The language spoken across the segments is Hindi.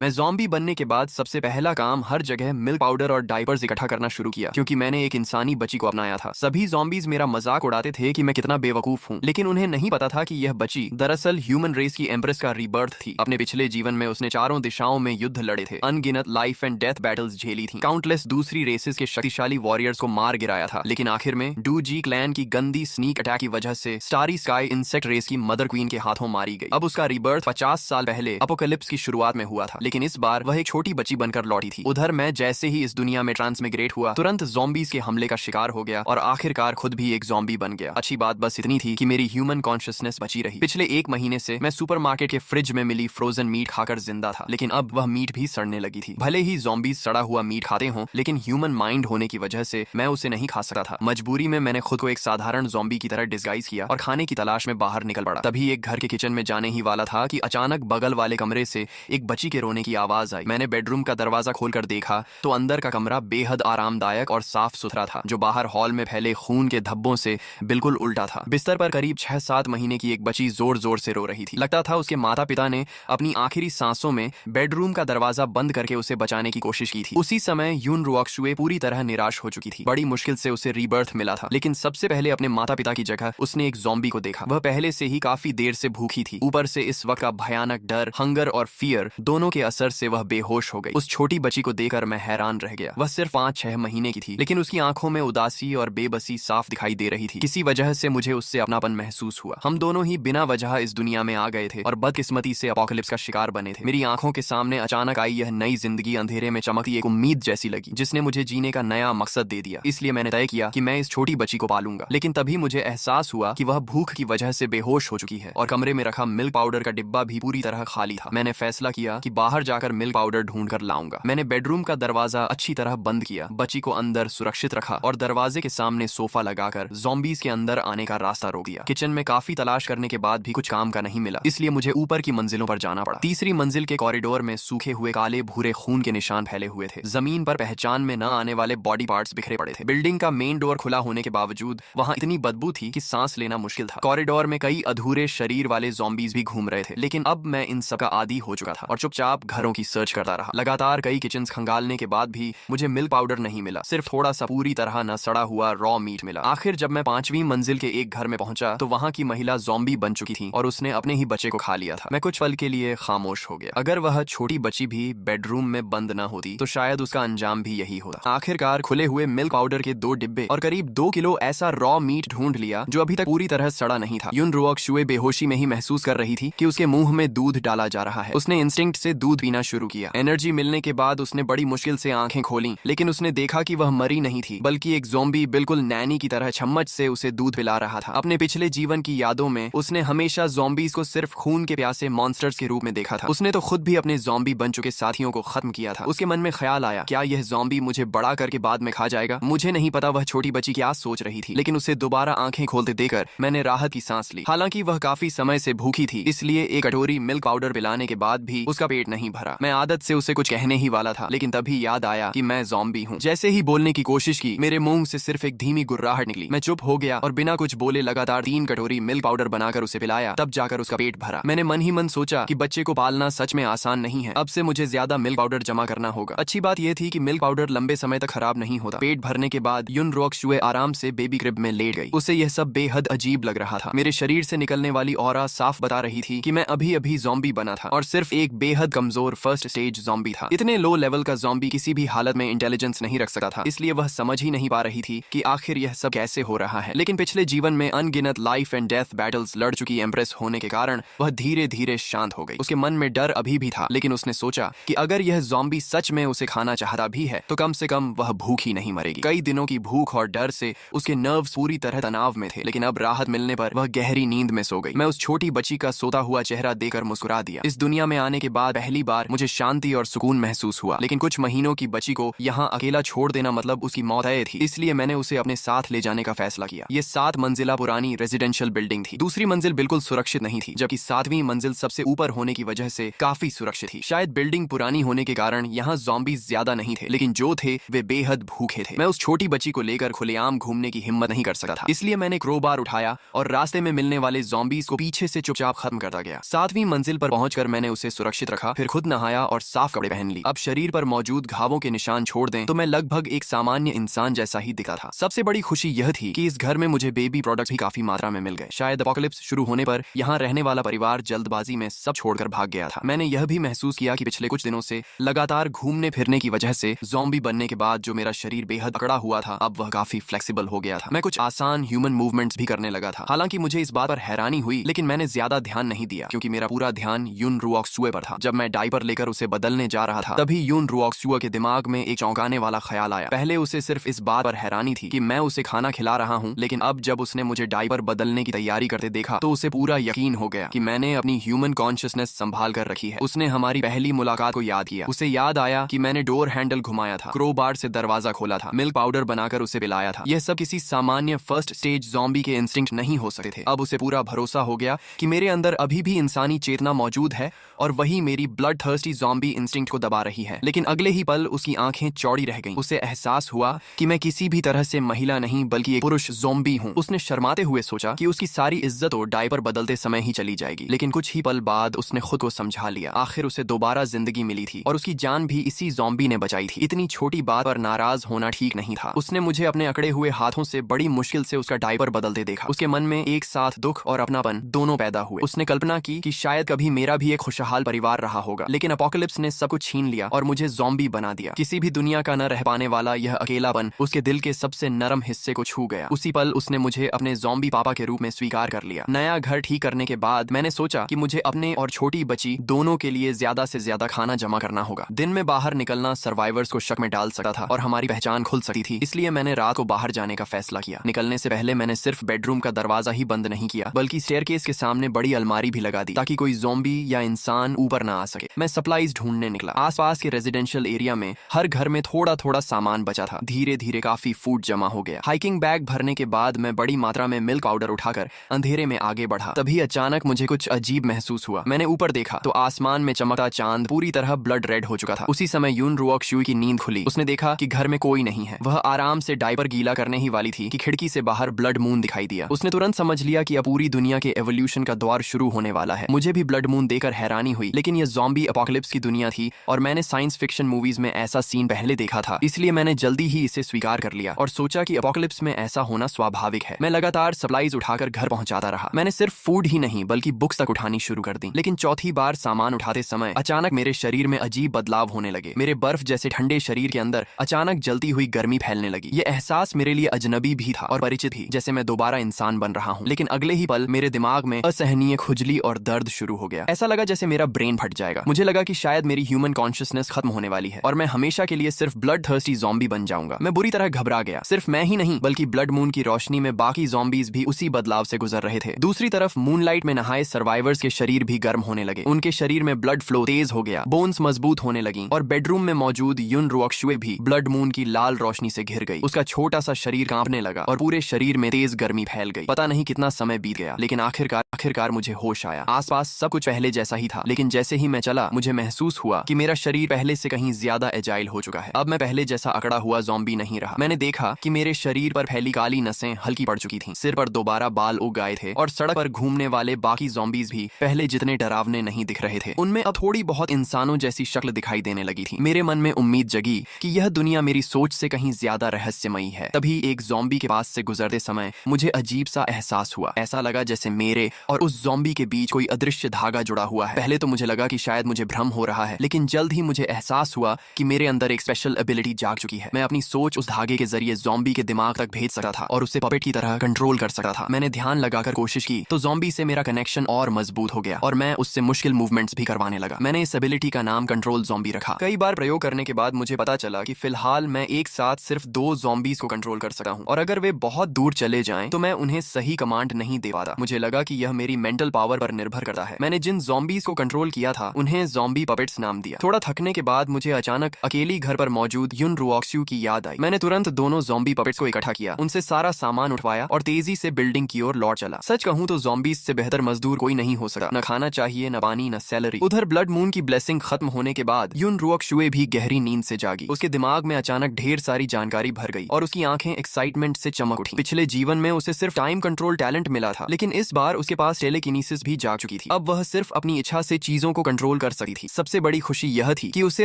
मैं ज़ॉम्बी बनने के बाद सबसे पहला काम हर जगह मिल्क पाउडर और डायपर्स इकट्ठा करना शुरू किया, क्योंकि मैंने एक इंसानी बच्ची को अपनाया था। सभी ज़ॉम्बीज मेरा मजाक उड़ाते थे कि मैं कितना बेवकूफ हूँ, लेकिन उन्हें नहीं पता था कि यह बच्ची दरअसल ह्यूमन रेस की एम्प्रेस का रीबर्थ थी। अपने पिछले जीवन में उसने चारों दिशाओं में युद्ध लड़े थे, अनगिनत लाइफ एंड डेथ बैटल्स झेली थी, काउंटलेस दूसरी रेसेस के शक्तिशाली वॉरियर्स को मार गिराया था। लेकिन आखिर में डू जी क्लैन की गंदी स्नीक अटैक की वजह से स्टारी स्काई इंसेक्ट रेस की मदर क्वीन के हाथों मारी गई। अब उसका रीबर्थ 50 साल पहले अपोकलिप्स की शुरुआत में हुआ था, लेकिन इस बार वह छोटी बच्ची बनकर लौटी थी। उधर मैं जैसे ही इस दुनिया में ट्रांसमिग्रेट हुआ, तुरंत ज़ॉम्बीज के हमले का शिकार हो गया और आखिरकार खुद भी एक ज़ॉम्बी बन गया। अच्छी बात बस इतनी थी कि मेरी ह्यूमन कॉन्शियसनेस बची रही। पिछले एक महीने से मैं सुपरमार्केट के फ्रिज में मिली फ्रोजन मीट खाकर जिंदा था, लेकिन अब वह मीट भी सड़ने लगी थी। भले ही ज़ॉम्बीज सड़ा हुआ मीट खाते हों, लेकिन ह्यूमन माइंड होने की वजह से मैं उसे नहीं खा सकता था। मजबूरी में मैंने खुद को एक साधारण ज़ॉम्बी की तरह डिस्गाइज किया और खाने की तलाश में बाहर निकल पड़ा। तभी एक घर के किचन में जाने ही वाला था कि अचानक बगल वाले कमरे से एक बच्ची के रोने की आवाज आई। मैंने बेडरूम का दरवाजा खोलकर देखा तो अंदर का कमरा बेहद आरामदायक और साफ सुथरा था, जो बाहर हॉल में फैले खून के धब्बों से बिल्कुल उल्टा था। बिस्तर पर करीब 6-7 महीने की एक बच्ची जोर जोर से रो रही थी। लगता था उसके माता पिता ने अपनी आखिरी सांसों में बेडरूम का दरवाजा बंद करके उसे बचाने की कोशिश की थी। उसी समय यून रुओक्शुए पूरी तरह निराश हो चुकी थी। बड़ी मुश्किल से उसे रीबर्थ मिला था, लेकिन सबसे पहले अपने माता पिता की जगह उसने एक ज़ॉम्बी को देखा। वह पहले से ही काफी देर से भूखी थी, ऊपर से इस वक्त का भयानक डर, हंगर और फियर दोनों के असर से वह बेहोश हो गई। उस छोटी बच्ची को देखकर मैं हैरान रह गया। वह सिर्फ 5-6 महीने की थी, लेकिन उसकी आंखों में उदासी और बेबसी साफ दिखाई दे रही थी। किसी वजह से मुझे उससे अपनापन महसूस हुआ। हम दोनों ही बिना वजह इस दुनिया में आ गए थे और बदकिस्मती से अपोकलिप्स का शिकार बने थे। मेरी आंखों के सामने अचानक आई यह नई जिंदगी अंधेरे में चमकती एक उम्मीद जैसी लगी, जिसने मुझे जीने का नया मकसद दे दिया। इसलिए मैंने तय किया कि मैं इस छोटी बच्ची को पालूंगा। लेकिन तभी मुझे एहसास हुआ कि वह भूख की वजह से बेहोश हो चुकी है और कमरे में रखा मिल्क पाउडर का डिब्बा भी पूरी तरह खाली था। मैंने फैसला किया कि बाहर जाकर मिल्क पाउडर ढूंढ कर लाऊंगा। मैंने बेडरूम का दरवाजा अच्छी तरह बंद किया, बच्ची को अंदर सुरक्षित रखा और दरवाजे के सामने सोफा लगाकर ज़ॉम्बीज के अंदर आने का रास्ता रोक दिया। किचन में काफी तलाश करने के बाद भी कुछ काम का नहीं मिला, इसलिए मुझे ऊपर की मंजिलों पर जाना पड़ा। तीसरी मंजिल के कॉरिडोर में सूखे हुए काले भूरे खून के निशान फैले हुए थे। जमीन पर पहचान में न आने वाले बॉडी पार्ट्स बिखरे पड़े थे। बिल्डिंग का मेन डोर खुला होने के बावजूद वहां इतनी बदबू थी कि सांस लेना मुश्किल था। कॉरिडोर में कई अधूरे शरीर वाले ज़ॉम्बीज भी घूम रहे थे, लेकिन अब मैं इन सब का आदी हो चुका था और चुपचाप घरों की सर्च करता रहा। लगातार कई किचन खंगालने के बाद भी मुझे मिल्क पाउडर नहीं मिला, सिर्फ थोड़ा सा पूरी तरह न सड़ा हुआ रॉ मीट मिला। आखिर जब मैं 5वीं मंजिल के एक घर में पहुंचा तो वहां की महिला ज़ॉम्बी बन चुकी थी और उसने अपने ही बच्चे को खा लिया था। मैं कुछ पल के लिए खामोश हो गया। अगर वह छोटी बच्ची भी बेडरूम में बंद न होती तो शायद उसका अंजाम भी यही होता। आखिरकार खुले हुए मिल्क पाउडर के 2 डिब्बे और करीब 2 किलो ऐसा रॉ मीट ढूंढ लिया जो अभी तक पूरी तरह सड़ा नहीं था। यून रुओक्शुए बेहोशी में ही महसूस कर रही थी कि उसके मुंह में दूध डाला जा रहा है। उसने इंस्टिंक्ट से दूध पीना शुरू किया। एनर्जी मिलने के बाद उसने बड़ी मुश्किल से आंखें खोली, लेकिन उसने देखा कि वह मरी नहीं थी, बल्कि एक ज़ॉम्बी बिल्कुल नैनी की तरह चम्मच से उसे दूध पिला रहा था। अपने पिछले जीवन की यादों में उसने हमेशा ज़ॉम्बीज को सिर्फ खून के प्यासे मॉन्स्टर्स के रूप में देखा था। उसने तो खुद भी अपने ज़ॉम्बी बन चुके साथियों को खत्म किया था। उसके मन में ख्याल आया, क्या यह ज़ॉम्बी मुझे बड़ा करके बाद में खा जाएगा? मुझे नहीं पता वह छोटी बच्ची क्या सोच रही थी, लेकिन उसे दोबारा आंखें खोलते देखकर मैंने राहत की सांस ली। हालांकि वह काफी समय से भूखी थी, इसलिए एक कटोरी मिल्क पाउडर पिलाने के बाद भी उसका पेट नहीं भरा। मैं आदत से उसे कुछ कहने ही वाला था, लेकिन तभी याद आया कि मैं ज़ॉम्बी हूँ। जैसे ही बोलने की कोशिश की, मेरे मुंह से सिर्फ एक धीमी गुर्राहट निकली। मैं चुप हो गया और बिना कुछ बोले लगातार 3 कटोरी मिल्क पाउडर बनाकर उसे पिलाया, तब जाकर उसका पेट भरा। मैंने मन ही मन सोचा कि बच्चे को पालना सच में आसान नहीं है। अब से मुझे ज्यादा मिल्क पाउडर जमा करना होगा। अच्छी बात यह थी कि मिल्क पाउडर लंबे समय तक खराब नहीं होता। पेट भरने के बाद यून रुओक्शुए आराम से बेबी क्रिब में लेट गई। उसे यह सब बेहद अजीब लग रहा था। मेरे शरीर से निकलने वाली ऑरा साफ बता रही थी कि मैं अभी अभी ज़ॉम्बी बना था और सिर्फ एक बेहद कमजोर फर्स्ट स्टेज ज़ॉम्बी था। इतने लो लेवल का ज़ॉम्बी किसी भी हालत में इंटेलिजेंस नहीं रख सकता था, इसलिए वह समझ ही नहीं पा रही थी कि आखिर यह सब कैसे हो रहा है। लेकिन पिछले जीवन में अनगिनत लाइफ एंड डेथ बैटल्स लड़ चुकी एम्प्रेस होने के कारण वह धीरे धीरे शांत हो गई। उसके मन में डर अभी भी था, लेकिन उसने सोचा कि अगर यह ज़ॉम्बी सच में उसे खाना चाहता भी है तो कम से कम वह भूखी नहीं मरेगी। कई दिनों की भूख और डर से उसके नर्व्स पूरी तरह तनाव में थे, लेकिन अब राहत मिलने पर वह गहरी नींद में सो गई। मैं उस छोटी बच्ची का सोता हुआ चेहरा देखकर मुस्कुरा दिया। इस दुनिया में आने के बाद पहली बार मुझे शांति और सुकून महसूस हुआ, लेकिन कुछ महीनों की बच्ची को यहाँ अकेला छोड़ देना मतलब उसकी मौत तय थी, इसलिए मैंने उसे अपने साथ ले जाने का फैसला किया। ये 7 मंजिला पुरानी रेजिडेंशियल बिल्डिंग थी। दूसरी मंजिल बिल्कुल सुरक्षित नहीं थी, जबकि 7वीं मंजिल सबसे ऊपर होने की वजह से काफी सुरक्षित थी। शायद बिल्डिंग पुरानी होने के कारण यहाँ ज़ॉम्बीज ज्यादा नहीं थे, लेकिन जो थे वे बेहद भूखे थे। मैं उस छोटी बच्ची को लेकर खुलेआम घूमने की हिम्मत नहीं कर सकता था, इसलिए मैंने क्रोबार उठाया और रास्ते में मिलने वाले ज़ॉम्बीज को पीछे से चुपचाप खत्म करता गया। 7वीं मंजिल पर पहुंचकर मैंने उसे सुरक्षित रखा, फिर खुद नहाया और साफ कपड़े पहन ली। अब शरीर पर मौजूद घावों के निशान छोड़ दें तो मैं लगभग एक सामान्य इंसान जैसा ही दिखा था। सबसे बड़ी खुशी यह थी कि इस घर में मुझे बेबी प्रोडक्ट्स भी काफी मात्रा में मिल गए। शायद एपोकलिप्स शुरू होने पर यहाँ रहने वाला परिवार जल्दबाजी में सब छोड़कर भाग गया था। मैंने यह भी महसूस किया कि पिछले कुछ दिनों से लगातार घूमने फिरने की वजह से ज़ॉम्बी बनने के बाद जो मेरा शरीर बेहद अकड़ा हुआ था अब वह काफी फ्लेक्सिबल हो गया था। मैं कुछ आसान ह्यूमन मूवमेंट्स भी करने लगा था। हालांकि मुझे इस बात पर हैरानी हुई लेकिन मैंने ज्यादा ध्यान नहीं दिया क्योंकि मेरा पूरा ध्यान यून रुओक्सुए पर था। जब मैं डायपर लेकर उसे बदलने जा रहा था तभी यून रुओक्सुए के दिमाग में एक चौंकाने वाला ख्याल आया। पहले उसे सिर्फ इस बात पर हैरानी थी कि मैं उसे खाना खिला रहा हूँ, लेकिन अब जब उसने मुझे डायपर बदलने की तैयारी करते देखा तो उसे पूरा यकीन हो गया कि मैंने अपनी ह्यूमन कॉन्शियसनेस संभाल कर रखी है। उसने हमारी पहली मुलाकात को याद किया। उसे याद आया कि मैंने डोर हैंडल घुमाया था, क्रोबार से दरवाजा खोला था, मिल्क पाउडर बनाकर उसे पिलाया था। यह सब किसी सामान्य फर्स्ट स्टेज ज़ॉम्बी के इंस्टिंक्ट नहीं हो सकते थे। अब उसे पूरा भरोसा हो गया कि मेरे अंदर अभी भी इंसानी चेतना मौजूद है और वही मेरी ब्लड थर्स्टी ज़ॉम्बी इंस्टिंक्ट को दबा रही है। लेकिन अगले ही पल उसकी आंखें चौड़ी रह गईं। उसे एहसास हुआ कि मैं किसी भी तरह से महिला नहीं बल्कि एक पुरुष ज़ॉम्बी हूँ। उसने शर्माते हुए सोचा कि उसकी सारी इज्जत तो डायपर बदलते समय ही चली जाएगी, लेकिन कुछ ही पल बाद उसने खुद को समझा लिया। आखिर उसे दोबारा जिंदगी मिली थी और उसकी जान भी इसी ज़ॉम्बी ने बचाई थी। इतनी छोटी बात पर नाराज होना ठीक नहीं था। उसने मुझे अपने अकड़े हुए हाथों से बड़ी मुश्किल से उसका डायपर बदलते देखा। उसके मन में एक साथ दुख और अपनापन दोनों पैदा हुए। उसने कल्पना की कि शायद कभी मेरा भी एक खुशहाल परिवार रहा होगा, लेकिन एपोकलिप्स ने सब कुछ छीन लिया और मुझे ज़ॉम्बी बना दिया। किसी भी दुनिया का न रह पाने वाला यह अकेलापन उसके दिल के सबसे नरम हिस्से को छू गया। उसी पल उसने मुझे अपने ज़ॉम्बी पापा के रूप में स्वीकार कर लिया। नया घर ठीक करने के बाद मैंने सोचा कि मुझे अपने और छोटी बच्ची दोनों के लिए ज्यादा से ज्यादा खाना जमा करना होगा। दिन में बाहर निकलना सर्वाइवर्स को शक में डाल सकता था और हमारी पहचान खुल सकती थी, इसलिए मैंने रात को बाहर जाने का फैसला किया। निकलने से पहले मैंने सिर्फ बेडरूम का दरवाजा ही बंद नहीं किया बल्कि स्टेयरकेस के सामने बड़ी अलमारी भी लगा दी ताकि कोई ज़ॉम्बी या इंसान ऊपर ना आ सके। मैं सप्लाईज ढूंढने निकला। आसपास के रेजिडेंशियल एरिया में हर घर में थोड़ा थोड़ा सामान बचा था। धीरे धीरे काफी फूड जमा हो गया। हाइकिंग बैग भरने के बाद मैं बड़ी मात्रा में मिल्क पाउडर उठाकर अंधेरे में आगे बढ़ा। तभी अचानक मुझे कुछ अजीब महसूस हुआ। मैंने ऊपर देखा तो आसमान में चमकता चांद पूरी तरह ब्लड रेड हो चुका था। उसी समय यून रुओक्सुए की नींद खुली। उसने देखा कि घर में कोई नहीं है। वह आराम से डायपर गीला करने ही वाली थी कि खिड़की से बाहर ब्लड मून दिखाई दिया। उसने तुरंत समझ लिया कि अब पूरी दुनिया के एवोल्यूशन का दौर शुरू होने वाला है। मुझे भी ब्लड मून देखकर हैरानी हुई, लेकिन यह ज़ॉम्बी एपोकलिप्स की दुनिया थी और मैंने साइंस फिक्शन मूवीज में ऐसा सीन पहले देखा था, इसलिए मैंने जल्दी ही इसे स्वीकार कर लिया और सोचा कि एपोकलिप्स में ऐसा होना स्वाभाविक है। मैं लगातार सप्लाईज उठाकर घर पहुंचाता रहा। मैंने सिर्फ फूड ही नहीं बल्कि बुक्स तक उठानी शुरू कर दी। लेकिन चौथी बार सामान उठाते समय अचानक मेरे शरीर में अजीब बदलाव होने लगे। मेरे बर्फ जैसे ठंडे शरीर के अंदर अचानक जलती हुई गर्मी फैलने लगी। यह एहसास मेरे लिए अजनबी भी था और परिचित ही, जैसे मैं दोबारा इंसान बन रहा हूँ। लेकिन अगले ही पल मेरे दिमाग में असहनीय खुजली और दर्द शुरू हो गया। ऐसा लगा जैसे मेरा ब्रेन फट जाएगा। मुझे लगा कि शायद मेरी ह्यूमन कॉन्शियसनेस खत्म होने वाली है और मैं हमेशा के लिए सिर्फ ब्लड थर्स्टी ज़ॉम्बी बन जाऊंगा। मैं बुरी तरह घबरा गया। सिर्फ मैं ही नहीं बल्कि ब्लड मून की रोशनी में बाकी ज़ॉम्बीज भी उसी बदलाव से गुजर रहे थे। दूसरी तरफ मूनलाइट में नहाए सर्वाइवर्स के शरीर भी गर्म होने लगे। उनके शरीर में ब्लड फ्लो तेज हो गया, बोन्स मजबूत होने लगी और बेडरूम में मौजूद यून रुओक्सुए भी ब्लड मून की लाल रोशनी से घिर गई। उसका छोटा सा शरीर कांपने लगा और पूरे शरीर में तेज गर्मी फैल गई। पता नहीं कितना समय बीत गया, लेकिन आखिरकार मुझे होश आया। आसपास सब कुछ पहले जैसा ही था, लेकिन जैसे ही मैं चला मुझे महसूस हुआ कि मेरा शरीर पहले से कहीं ज्यादा एजाइल हो चुका है। अब मैं पहले जैसा अकड़ा हुआ ज़ॉम्बी नहीं रहा। मैंने देखा कि मेरे शरीर पर फैली काली नसें हल्की पड़ चुकी थीं, सिर पर दोबारा बाल उग आए थे और सड़क पर घूमने वाले बाकी ज़ॉम्बीज भी पहले जितने डरावने नहीं दिख रहे थे। उनमें अब थोड़ी बहुत इंसानों जैसी शक्ल दिखाई देने लगी थी। मेरे मन में उम्मीद जगी कि यह दुनिया मेरी सोच से कहीं ज्यादा रहस्यमयी है। तभी एक ज़ॉम्बी के पास से गुजरते समय मुझे अजीब सा एहसास हुआ। ऐसा लगा जैसे मेरे और उस ज़ॉम्बी के बीच कोई अदृश्य धागा जुड़ा हुआ है। पहले तो मुझे लगा कि शायद मुझे भ्रम हो रहा है, लेकिन जल्द ही मुझे एहसास हुआ कि मेरे अंदर एक स्पेशल एबिलिटी जाग चुकी है। मैं अपनी सोच उस धागे के जरिए ज़ॉम्बी के दिमाग तक भेज सकता था और उसे पपेट की तरह कंट्रोल कर सकता था। मैंने ध्यान लगाकर कोशिश की तो ज़ॉम्बी से मेरा कनेक्शन और मजबूत हो गया और मैं उससे मुश्किल मूवमेंट्स भी करवाने लगा। मैंने इस एबिलिटी का नाम कंट्रोल ज़ॉम्बी रखा। कई बार प्रयोग करने के बाद मुझे पता चला कि फिलहाल मैं एक साथ सिर्फ 2 ज़ॉम्बीज को कंट्रोल कर सकता हूँ और अगर वे बहुत दूर चले जाएं तो मैं उन्हें सही कमांड नहीं दे पाता। मुझे लगा कि यह मेरी मेंटल पावर पर निर्भर करता है। मैंने जिन ज़ॉम्बीज को कंट्रोल किया था उन्हें ज़ॉम्बी पपेट्स नाम दिया। थोड़ा थकने के बाद मुझे अचानक अकेली घर पर मौजूद यून रुओक्सुए की याद आई। मैंने तुरंत दोनों ज़ॉम्बी पपेट्स को इकट्ठा किया, उनसे सारा सामान उठवाया और तेजी से बिल्डिंग की ओर लौट चला। सच कहूं तो ज़ॉम्बीज से बेहतर मजदूर कोई नहीं हो सकता। न खाना चाहिए, न पानी, न सैलरी। उधर ब्लड मून की ब्लेसिंग खत्म होने के बाद यून रुओक्सुए भी गहरी नींद से जागी। उसके दिमाग में अचानक ढेर सारी जानकारी भर गई और उसकी आंखें एक्साइटमेंट से चमक उठी। पिछले जीवन में उसे सिर्फ टाइम कंट्रोल टैलेंट मिला था, लेकिन इस बार उसके पास टेलेकिनेसिस भी जाग चुकी थी। अब वह सिर्फ अपनी इच्छा से चीजों को कंट्रोल कंट्रोल कर सकती थी। सबसे बड़ी खुशी यह थी कि उसे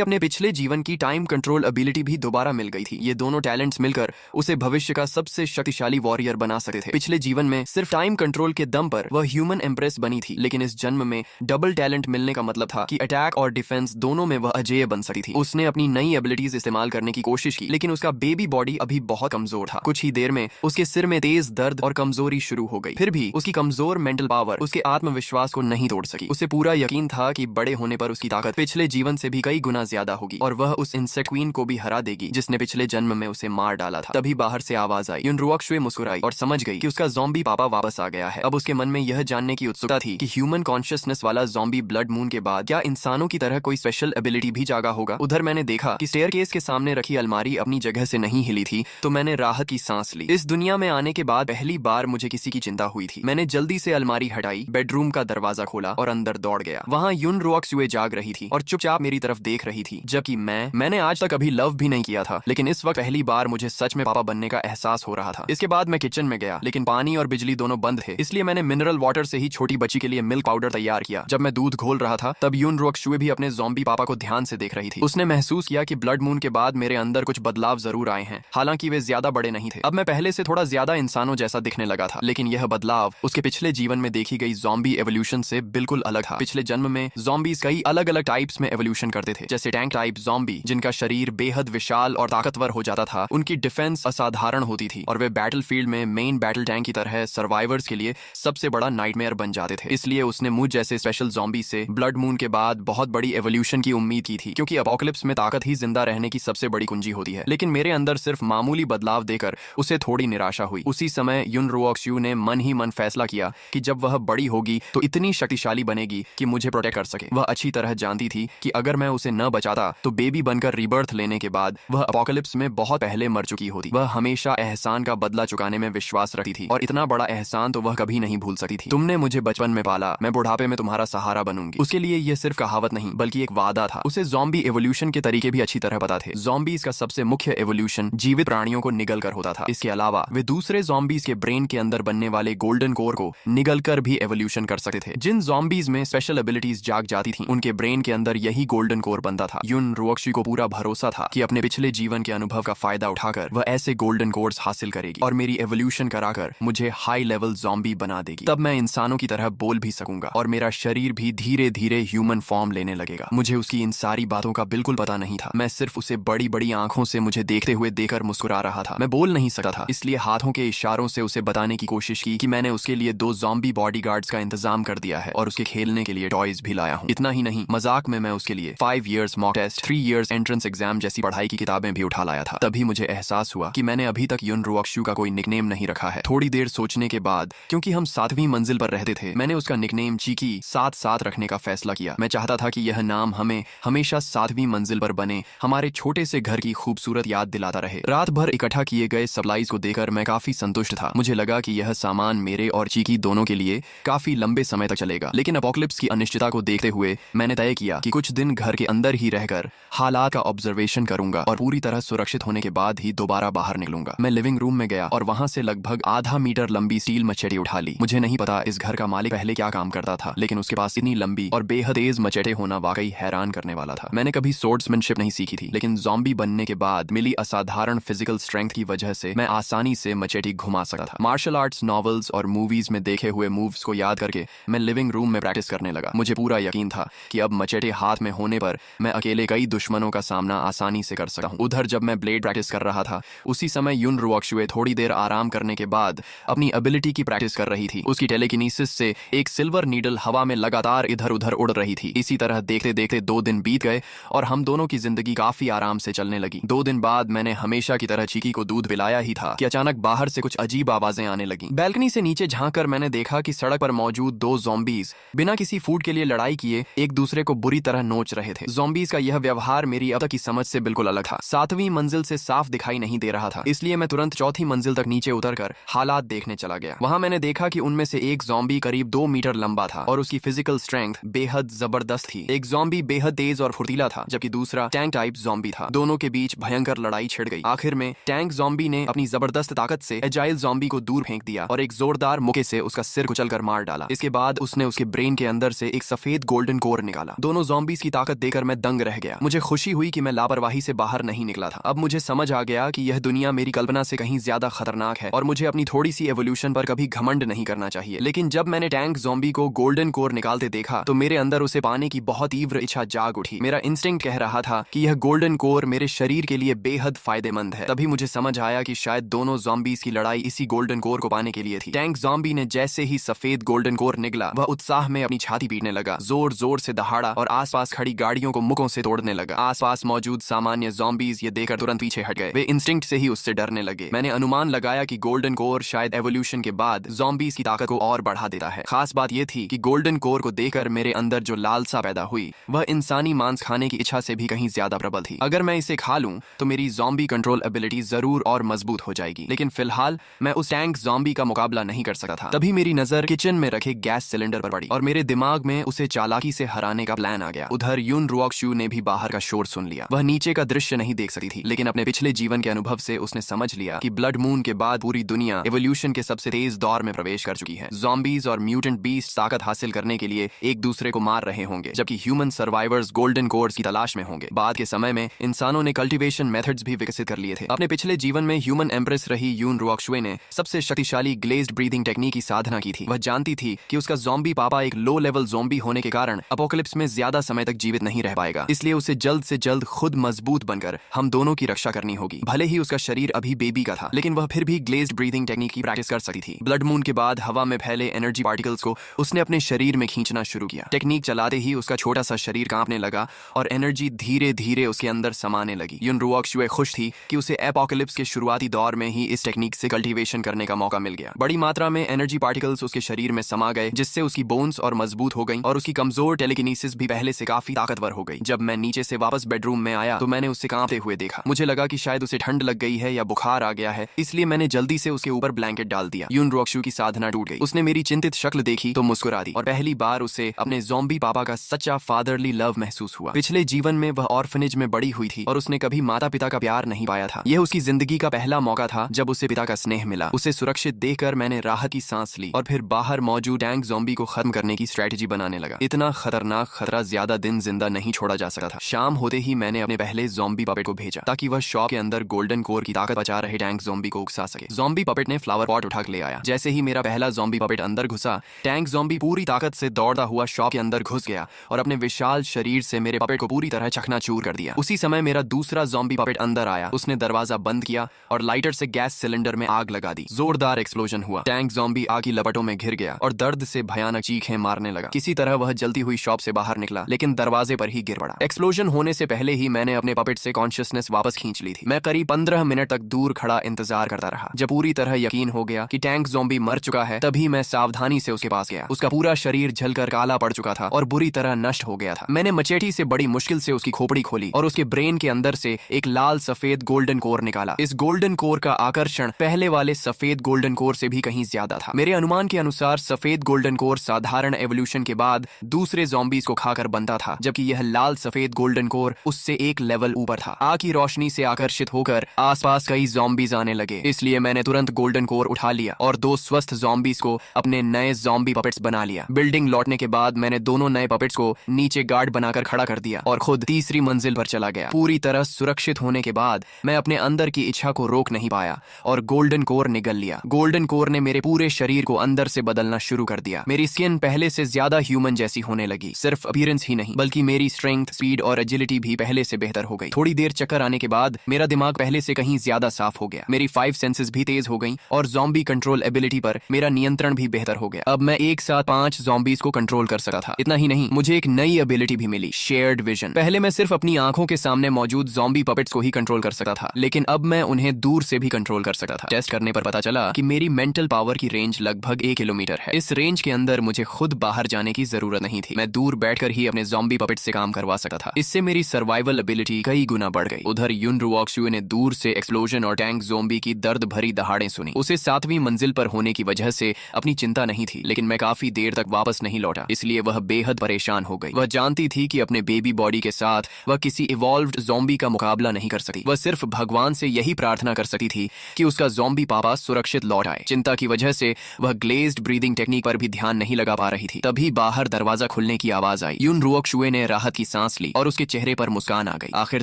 अपने पिछले जीवन की टाइम कंट्रोल एबिलिटी भी दोबारा मिल गई थी। ये दोनों टैलेंट्स मिलकर उसे भविष्य का सबसे शक्तिशाली वॉरियर बना सकते थे। पिछले जीवन में सिर्फ टाइम कंट्रोल के दम पर वह ह्यूमन एम्प्रेस बनी थी, लेकिन इस जन्म में डबल टैलेंट मिलने का मतलब था कि अटैक और डिफेंस दोनों में वह अजेय बन सकती थी। उसने अपनी नई एबिलिटीज इस्तेमाल करने की कोशिश की, लेकिन उसका बेबी बॉडी अभी बहुत कमजोर था। कुछ ही देर में उसके सिर में तेज दर्द और कमजोरी शुरू हो गई। फिर भी उसकी कमजोर मेंटल पावर उसके आत्मविश्वास को नहीं तोड़ सकी। उसे पूरा यकीन था कि बड़े होने पर उसकी ताकत पिछले जीवन से भी कई गुना ज्यादा होगी और वह उस इंसेक्ट क्वीन को भी हरा देगी जिसने पिछले जन्म में उसे मार डाला था। तभी बाहर से आवाज आई। यूनरुऑक्शुए मुस्कुराई और समझ गई कि उसका ज़ॉम्बी पापा वापस आ गया है। अब उसके मन में यह जानने की उत्सुकता थी कि ह्यूमन कॉन्शियसनेस वाला ज़ॉम्बी ब्लड मून के बाद क्या इंसानों की तरह कोई स्पेशल एबिलिटी भी जागा होगा। उधर मैंने देखा कि स्टेयरकेस के सामने रखी अलमारी अपनी जगह से नहीं हिली थी, तो मैंने राहत की सांस ली। इस दुनिया में आने के बाद पहली बार मुझे किसी की चिंता हुई थी। मैंने जल्दी से अलमारी हटाई, बेडरूम का दरवाजा खोला और अंदर दौड़ गया। वहाँ यूनरुऑक्शुए जाग रही थी और चुपचाप मेरी तरफ देख रही थी, जबकि मैंने आज तक कभी लव भी नहीं किया था, लेकिन इस वक्त पहली बार मुझे सच में पापा बनने का एहसास हो रहा था। इसके बाद मैं किचन में गया, लेकिन पानी और बिजली दोनों बंद थे, इसलिए मैंने मिनरल वाटर से ही छोटी बच्ची के लिए मिल्क पाउडर तैयार किया। जब मैं दूध घोल रहा था तब यूनरुऑक्शुए भी अपने ज़ॉम्बी पापा को ध्यान से देख रही थी। उसने महसूस किया कि ब्लड मून के बाद मेरे अंदर कुछ बदलाव जरूर आए हैं, हालांकि वे ज्यादा बड़े नहीं थे। अब मैं पहले से थोड़ा ज्यादा इंसानों जैसा दिखने लगा था, लेकिन यह बदलाव उसके पिछले जीवन में देखी गई ज़ॉम्बी एवोल्यूशन से बिल्कुल अलग था। पिछले जन्म में ज़ॉम्बीज कई अलग अलग टाइप्स में एवोल्यूशन करते थे, जैसे टैंक टाइप ज़ॉम्बी जिनका शरीर बेहद विशाल और ताकतवर हो जाता था। उनकी डिफेंस असाधारण होती थी और वे बैटलफील्ड में मेन बैटल टैंक की तरह सर्वाइवर्स के लिए सबसे बड़ा नाइटमेयर बन जाते थे। इसलिए उसने मुझ जैसे स्पेशल ज़ॉम्बी से ब्लड मून के बाद बहुत बड़ी एवोल्यूशन की उम्मीद की थी, क्योंकि अपोकलिप्स में ताकत ही जिंदा रहने की सबसे बड़ी कुंजी होती है। लेकिन मेरे अंदर सिर्फ मामूली बदलाव देकर उसे थोड़ी निराशा हुई। उसी समय यूनरुऑक्शुए ने मन ही मन फैसला किया कि जब वह बड़ी होगी तो इतनी शक्तिशाली बनेगी कि मुझे प्रोटेक्ट कर सके। वह अच्छी तरह जानती थी कि अगर मैं उसे न बचाता तो बेबी बनकर रीबर्थ लेने के बाद वह अपोकलिप्स में बहुत पहले मर चुकी होती। वह हमेशा एहसान का बदला चुकाने में विश्वास रखती थी और इतना बड़ा एहसान तो वह कभी नहीं भूल सकती थी। तुमने मुझे बचपन में पाला, मैं बुढ़ापे में तुम्हारा सहारा बनूंगी। उसके लिए यह सिर्फ कहावत नहीं बल्कि एक वादा था। उसे ज़ॉम्बी एवोल्यूशन के तरीके भी अच्छी तरह पता थे। ज़ॉम्बीज का सबसे मुख्य एवोल्यूशन जीवित प्राणियों को निगल कर होता था। इसके अलावा वे दूसरे ज़ॉम्बीज के ब्रेन के अंदर बनने वाले गोल्डन कोर को निगल कर भी एवोल्यूशन कर सकते थे। जिन ज़ॉम्बीज में स्पेशल एबिलिटीज जाग जाती थी उनके ब्रेन के अंदर यही गोल्डन कोर बनता था। यूनरुऑक्शुए को पूरा भरोसा था कि अपने पिछले जीवन के अनुभव का फायदा उठाकर वह ऐसे गोल्डन कोर्स हासिल करेगी और मेरी एवोल्यूशन कराकर मुझे हाई लेवल ज़ॉम्बी बना देगी। तब मैं इंसानों की तरह बोल भी सकूंगा और मेरा शरीर भी धीरे धीरे ह्यूमन फॉर्म लेने लगेगा। मुझे उसकी इन सारी बातों का बिल्कुल पता नहीं था। मैं सिर्फ उसे बड़ी बड़ी आंखों से मुझे देखते हुए देकर मुस्कुरा रहा था। मैं बोल नहीं सकता था, इसलिए हाथों के इशारों से उसे बताने की कोशिश की कि मैंने उसके लिए 2 ज़ॉम्बी बॉडीगार्ड्स का इंतजाम कर दिया है और उसके खेलने के लिए टॉयज भी लाया हूँ। इतना ही नहीं, मजाक में मैं उसके लिए 5 years mock test, 3 years entrance exam जैसी पढ़ाई की किताबें भी उठा लाया था। तभी मुझे एहसास हुआ कि मैंने अभी तक यूनरुऑक्शुए का कोई निकनेम नहीं रखा है। थोड़ी देर सोचने के बाद, क्योंकि हम 7वीं मंजिल पर रहते थे, मैंने उसका निकनेम चीकी 7-7 रखने का फैसला किया। मैं चाहता था कि यह नाम हमें हमेशा 7वीं मंजिल पर बने हमारे छोटे से घर की खूबसूरत याद दिलाता रहे। रात भर इकट्ठा किए गए सप्लाईज को देखकर मैं काफी संतुष्ट था। मुझे लगा कि यह सामान मेरे और चीकी दोनों के लिए काफी लंबे समय तक चलेगा। लेकिन अपोकलिप्स की अनिश्चितता को देखते हुए मैंने तय किया कि कुछ दिन घर के अंदर ही रहकर हालात का ऑब्जर्वेशन करूंगा और पूरी तरह सुरक्षित होने के बाद ही दोबारा बाहर निकलूंगा। मैं लिविंग रूम में गया और वहां से लगभग आधा मीटर लंबी स्टील मचेटी उठा ली। मुझे नहीं पता इस घर का मालिक पहले क्या काम करता था, लेकिन उसके पास इतनी लंबी और बेहद तेज मचेटे होना वाकई हैरान करने वाला था। मैंने कभी स्वॉर्ड्समैनशिप नहीं सीखी थी, लेकिन ज़ॉम्बी बनने के बाद मिली असाधारण फिजिकल स्ट्रेंथ की वजह से मैं आसानी से मचेटी घुमा सकता था। मार्शल आर्ट्स नॉवेल्स और मूवीज में देखे हुए मूव्स को याद करके मैं लिविंग रूम में प्रैक्टिस करने लगा। मुझे पूरा यकीन था कि अब मचेटे हाथ में होने पर मैं अकेले कई दुश्मनों का सामना आसानी से कर सकता हूँ। उधर जब मैं ब्लेड प्रैक्टिस कर रहा था, उसी समय यूनरुऑक्शुए थोड़ी देर आराम करने के बाद अपनी एबिलिटी की प्रैक्टिस कर रही थी। उसकी टेलीकिनेसिस से एक सिल्वर नीडल हवा में लगातार इधर उधर उड़ रही थी। इसी तरह देखते देखते 2 दिन बीत गए और हम दोनों की जिंदगी काफी आराम से चलने लगी। 2 दिन बाद मैंने हमेशा की तरह चीकी को दूध पिलाया ही था कि अचानक बाहर से कुछ अजीब आवाजें आने लगी। बैल्कनी से नीचे झांककर मैंने देखा कि सड़क पर मौजूद 2 ज़ॉम्बीज बिना किसी फूड के लिए लड़ाई किए एक दूसरे को बुरी तरह नोच रहे थे। ज़ॉम्बीज का यह व्यवहार मेरी अब तक की समझ से बिल्कुल अलग था। 7वीं मंजिल से साफ दिखाई नहीं दे रहा था, इसलिए मैं तुरंत 4थी मंजिल तक नीचे उतरकर हालात देखने चला गया। वहां मैंने देखा कि उनमें से एक ज़ॉम्बी करीब 2 मीटर लंबा था और उसकी फिजिकल स्ट्रेंथ बेहद जबरदस्त थी। एक ज़ॉम्बी बेहद तेज और फुर्तीला था, जबकि दूसरा टैंक टाइप ज़ॉम्बी था। दोनों के बीच भयंकर लड़ाई छिड़ गई। आखिर में टैंक ज़ॉम्बी ने अपनी जबरदस्त ताकत से एजाइल ज़ॉम्बी को दूर फेंक दिया और एक जोरदार मुक्के से उसका सिर कुचलकर मार डाला। इसके बाद उसने उसके ब्रेन के अंदर से एक सफेद गोल्डन कोर निकाला। दोनों ज़ॉम्बीज की ताकत देखकर मैं दंग रह गया। मुझे खुशी हुई कि मैं लापरवाही से बाहर नहीं निकला था। अब मुझे समझ आ गया कि यह दुनिया मेरी कल्पना से कहीं ज्यादा खतरनाक है और मुझे अपनी थोड़ी सी एवोल्यूशन पर कभी घमंड नहीं करना चाहिए। लेकिन जब मैंने टैंक ज़ॉम्बी को गोल्डन कोर निकालते देखा तो मेरे अंदर उसे पाने की बहुत तीव्र इच्छा जाग उठी। मेरा इंस्टिंक्ट कह रहा था कि यह गोल्डन कोर मेरे शरीर के लिए बेहद फायदेमंद है। तभी मुझे समझ आया कि शायद दोनों ज़ॉम्बीज की लड़ाई इसी गोल्डन कोर को पाने के लिए थी। टैंक ज़ॉम्बी ने जैसे ही सफेद गोल्डन कोर निकला, वह उत्साह में अपनी छाती पीटने लगा, जोर जोर से दहाड़ा और आसपास खड़ी गाड़ियों को मुक्कों से तोड़ने लगा। आसपास मौजूद सामान्य ज़ॉम्बीज ये देखकर तुरंत पीछे हट गए। वे इंस्टिंक्ट से ही उससे डरने लगे। मैंने अनुमान लगाया कि गोल्डन कोर शायद एवोल्यूशन के बाद ज़ॉम्बीज की ताकत को और बढ़ा देता है। खास बात यह थी कि गोल्डन कोर को देखकर मेरे अंदर जो लालसा पैदा हुई वह इंसानी मांस खाने की इच्छा से भी कहीं ज्यादा प्रबल थी। अगर मैं इसे खा लूं तो मेरी ज़ॉम्बी कंट्रोल एबिलिटी जरूर और मजबूत हो जाएगी। लेकिन फिलहाल मैं उस टैंक ज़ॉम्बी का मुकाबला नहीं कर सकता था। तभी मेरी नजर किचन में रखे गैस सिलेंडर पर पड़ी और मेरे दिमाग में उसे चालाकी से हराने का प्लान आ गया। उधर यून रुओक्शु ने भी बाहर का शोर सुन लिया। वह नीचे का दृश्य नहीं देख सकती थी, लेकिन अपने पिछले जीवन के अनुभव से उसने समझ लिया कि ब्लड मून के बाद पूरी दुनिया एवोल्यूशन के सबसे तेज दौर में प्रवेश कर चुकी है। ज़ॉम्बीज और म्यूटेंट बीस्ट ताकत हासिल करने के लिए एक दूसरे को मार रहे होंगे, जबकि ह्यूमन सर्वाइवर्स गोल्डन कोर्स की तलाश में होंगे। बाद के समय में इंसानों ने कल्टीवेशन मेथड्स भी विकसित कर लिए थे। अपने पिछले जीवन में ह्यूमन एम्प्रेस रही यून रुओक्शु ने सबसे शक्तिशाली ग्लेज्ड ब्रीदिंग टेक्निक की साधना की थी। वह जानती थी कि उसका ज़ॉम्बी पापा एक लो लेवल ज़ॉम्बी होने के कारण अपोकलिप्स में ज्यादा समय तक जीवित नहीं रह पाएगा। इसलिए उसे जल्द से जल्द खुद मजबूत बनकर हम दोनों की रक्षा करनी होगी। भले ही उसका शरीर अभी बेबी का था, लेकिन वह फिर भी ग्लेज्ड ब्रीदिंग टेक्निक की प्रैक्टिस कर सकती थी। ब्लड मून के बाद हवा में फैले एनर्जी पार्टिकल्स को उसने अपने शरीर में खींचना शुरू किया। टेक्निक चलाते ही उसका छोटा सा शरीर कांपने लगा और एनर्जी धीरे धीरे उसके अंदर समाने लगी। यून रुओक्शु खुश थी कि उसे एपोकलिप्स के शुरुआती दौर में ही इस टेक्निक से कल्टीवेशन करने का मौका मिल गया। बड़ी मात्रा में एनर्जी पार्टिकल्स उसके शरीर में समा गए, जिससे उसकी बोन्स और मजबूत हो गई और उसकी कमजोर टेलीकिनेसिस भी पहले से काफी ताकतवर हो गई। जब मैं नीचे से वापस बेडरूम में आया तो मैंने उसे कांपते हुए देखा। मुझे लगा कि शायद उसे ठंड लग गई है या बुखार आ गया है, इसलिए मैंने जल्दी से उसके ऊपर ब्लैंकेट डाल दिया। यून रुओक्शु की साधना टूट गई। उसने मेरी चिंतित शक्ल देखी तो मुस्कुरा दी और पहली बार उसे अपने ज़ॉम्बी पापा का सच्चा फादरली लव महसूस हुआ। पिछले जीवन में वह ऑर्फनेज में बड़ी हुई थी और उसने कभी माता पिता का प्यार नहीं पाया था। यह उसकी जिंदगी का पहला मौका था जब उसे पिता का स्नेह मिला। उसे सुरक्षित देखकर मैंने राहत की सांस ली और फिर बाहर मौजूद टैंक ज़ॉम्बी को खत्म करने की स्ट्रेटजी बनाने लगा। इतना खतरनाक खतरा ज्यादा दिन जिंदा नहीं छोड़ा जा सकता था। शाम होते ही मैंने अपने पहले ज़ॉम्बी पपेट को भेजा ताकि वह शॉप के अंदर गोल्डन कोर की ताकत बचा रहे टैंक ज़ॉम्बी को उकसा सके। ज़ॉम्बी पपेट ने फ्लावर पॉट उठा ले आया। जैसे ही मेरा पहला ज़ॉम्बी पपेट अंदर घुसा, टैंक ज़ॉम्बी पूरी ताकत से दौड़ता हुआ शॉप के अंदर घुस गया और अपने विशाल शरीर से मेरे पपेट को पूरी तरह चकनाचूर कर दिया। उसी समय मेरा दूसरा ज़ॉम्बी पपेट अंदर आया। उसने दरवाजा बंद किया और लाइटर से गैस सिलेंडर में आग लगा दी। जोरदार एक्सप्लोजन हुआ। टैंक ज़ॉम्बी आग की लपटों में घिर गया और दर्द से भयानक चीखें मारने लगा। किसी तरह वह जलती हुई शॉप से बाहर निकला, लेकिन दरवाजे पर ही गिर पड़ा। एक्सप्लोजन होने से पहले ही मैंने अपने पपेट से कॉन्शियसनेस वापस खींच ली थी। मैं करीब 15 मिनट तक दूर खड़ा इंतजार करता रहा। जब पूरी तरह यकीन हो गया कि टैंक ज़ॉम्बी मर चुका है, तभी मैं सावधानी से उसके पास गया। उसका पूरा शरीर जलकर काला पड़ चुका था और बुरी तरह नष्ट हो गया था। मैंने मचेटी से बड़ी मुश्किल से उसकी खोपड़ी खोली और उसके ब्रेन के अंदर से एक लाल सफेद गोल्डन कोर निकाला। इस गोल्डन कोर का आकर्षण पहले वाले सफेद गोल्डन कोर से भी कहीं ज्यादा था। मेरे अनुमान के अनुसार सफेद गोल्डन कोर साधारण एवोल्यूशन के बाद दूसरे ज़ॉम्बीज को खाकर बनता था, जबकि यह लाल सफेद गोल्डन कोर उससे एक लेवल ऊपर था। आग की रोशनी से आकर्षित होकर आसपास कई ज़ॉम्बीज आने लगे, इसलिए मैंने तुरंत गोल्डन कोर उठा लिया और 2 स्वस्थ ज़ॉम्बीज को अपने नए ज़ॉम्बी पपेट्स बना लिया। बिल्डिंग लौटने के बाद मैंने दोनों नए पपेट्स को नीचे गार्ड बनाकर खड़ा कर दिया और खुद तीसरी मंजिल पर चला गया। पूरी तरह सुरक्षित होने के बाद मैं अपने अंदर की इच्छा को रोक नहीं पाया और गोल्डन कोर निगल लिया। गोल्डन कोर ने मेरे पूरे शरीर को अंदर से बदलना शुरू कर दिया। मेरी स्किन पहले से ज्यादा ह्यूमन जैसी होने लगी। सिर्फ अपीयरेंस ही नहीं, बल्कि मेरी स्ट्रेंथ, स्पीड और एजिलिटी भी पहले से बेहतर हो गई। थोड़ी देर चक्कर आने के बाद मेरा दिमाग पहले से कहीं ज्यादा साफ हो गया। मेरी 5 सेंसेस भी तेज हो गई और ज़ॉम्बी कंट्रोल एबिलिटी पर मेरा नियंत्रण भी बेहतर हो गया। अब मैं एक साथ 5 ज़ॉम्बीज को कंट्रोल कर सकता था। इतना ही नहीं, मुझे एक नई एबिलिटी भी मिली, शेयर्ड विजन। पहले मैं सिर्फ अपनी आंखों के सामने मौजूद ज़ॉम्बी पपेट्स को ही कंट्रोल कर सकता था, लेकिन अब मैं उन्हें दूर से भी कंट्रोल कर सकता था। टेस्ट करने पर पता चला कि मेरी मेंटल पावर की रेंज लगभग 1 किलोमीटर है। इस रेंज के अंदर मुझे खुद बाहर जाने की जरूरत नहीं थी। मैं दूर बैठकर ही अपने ज़ॉम्बी पपेट से काम करवा सकता था। इससे मेरी सर्वाइवल एबिलिटी कई गुना बढ़ गई। उधर यून रुओक्शु ने दूर से एक्सप्लोजन और टैंक ज़ॉम्बी की दर्द भरी दहाड़ें सुनी। उसे 7वीं मंजिल पर होने की वजह से अपनी चिंता नहीं थी, लेकिन मैं काफी देर तक वापस नहीं लौटा, इसलिए वह बेहद परेशान हो गई। वह जानती थी कि अपने बेबी बॉडी के साथ वह किसी इवॉल्व्ड ज़ॉम्बी का मुकाबला नहीं कर सकती। वह सिर्फ भगवान से यही प्रार्थना कर सकती थी कि उसका ज़ॉम्बी पापा सुरक्षित लौट आए। चिंता की वजह से वह ग्लेज्ड ब्रीदिंग टेक्निक पर भी ध्यान नहीं लगा पा रही थी। तभी बाहर दरवाजा खुलने खुलने की आवाज आई। युन रुओकशुए ने राहत की सांस ली और उसके चेहरे पर मुस्कान आ गई। आखिर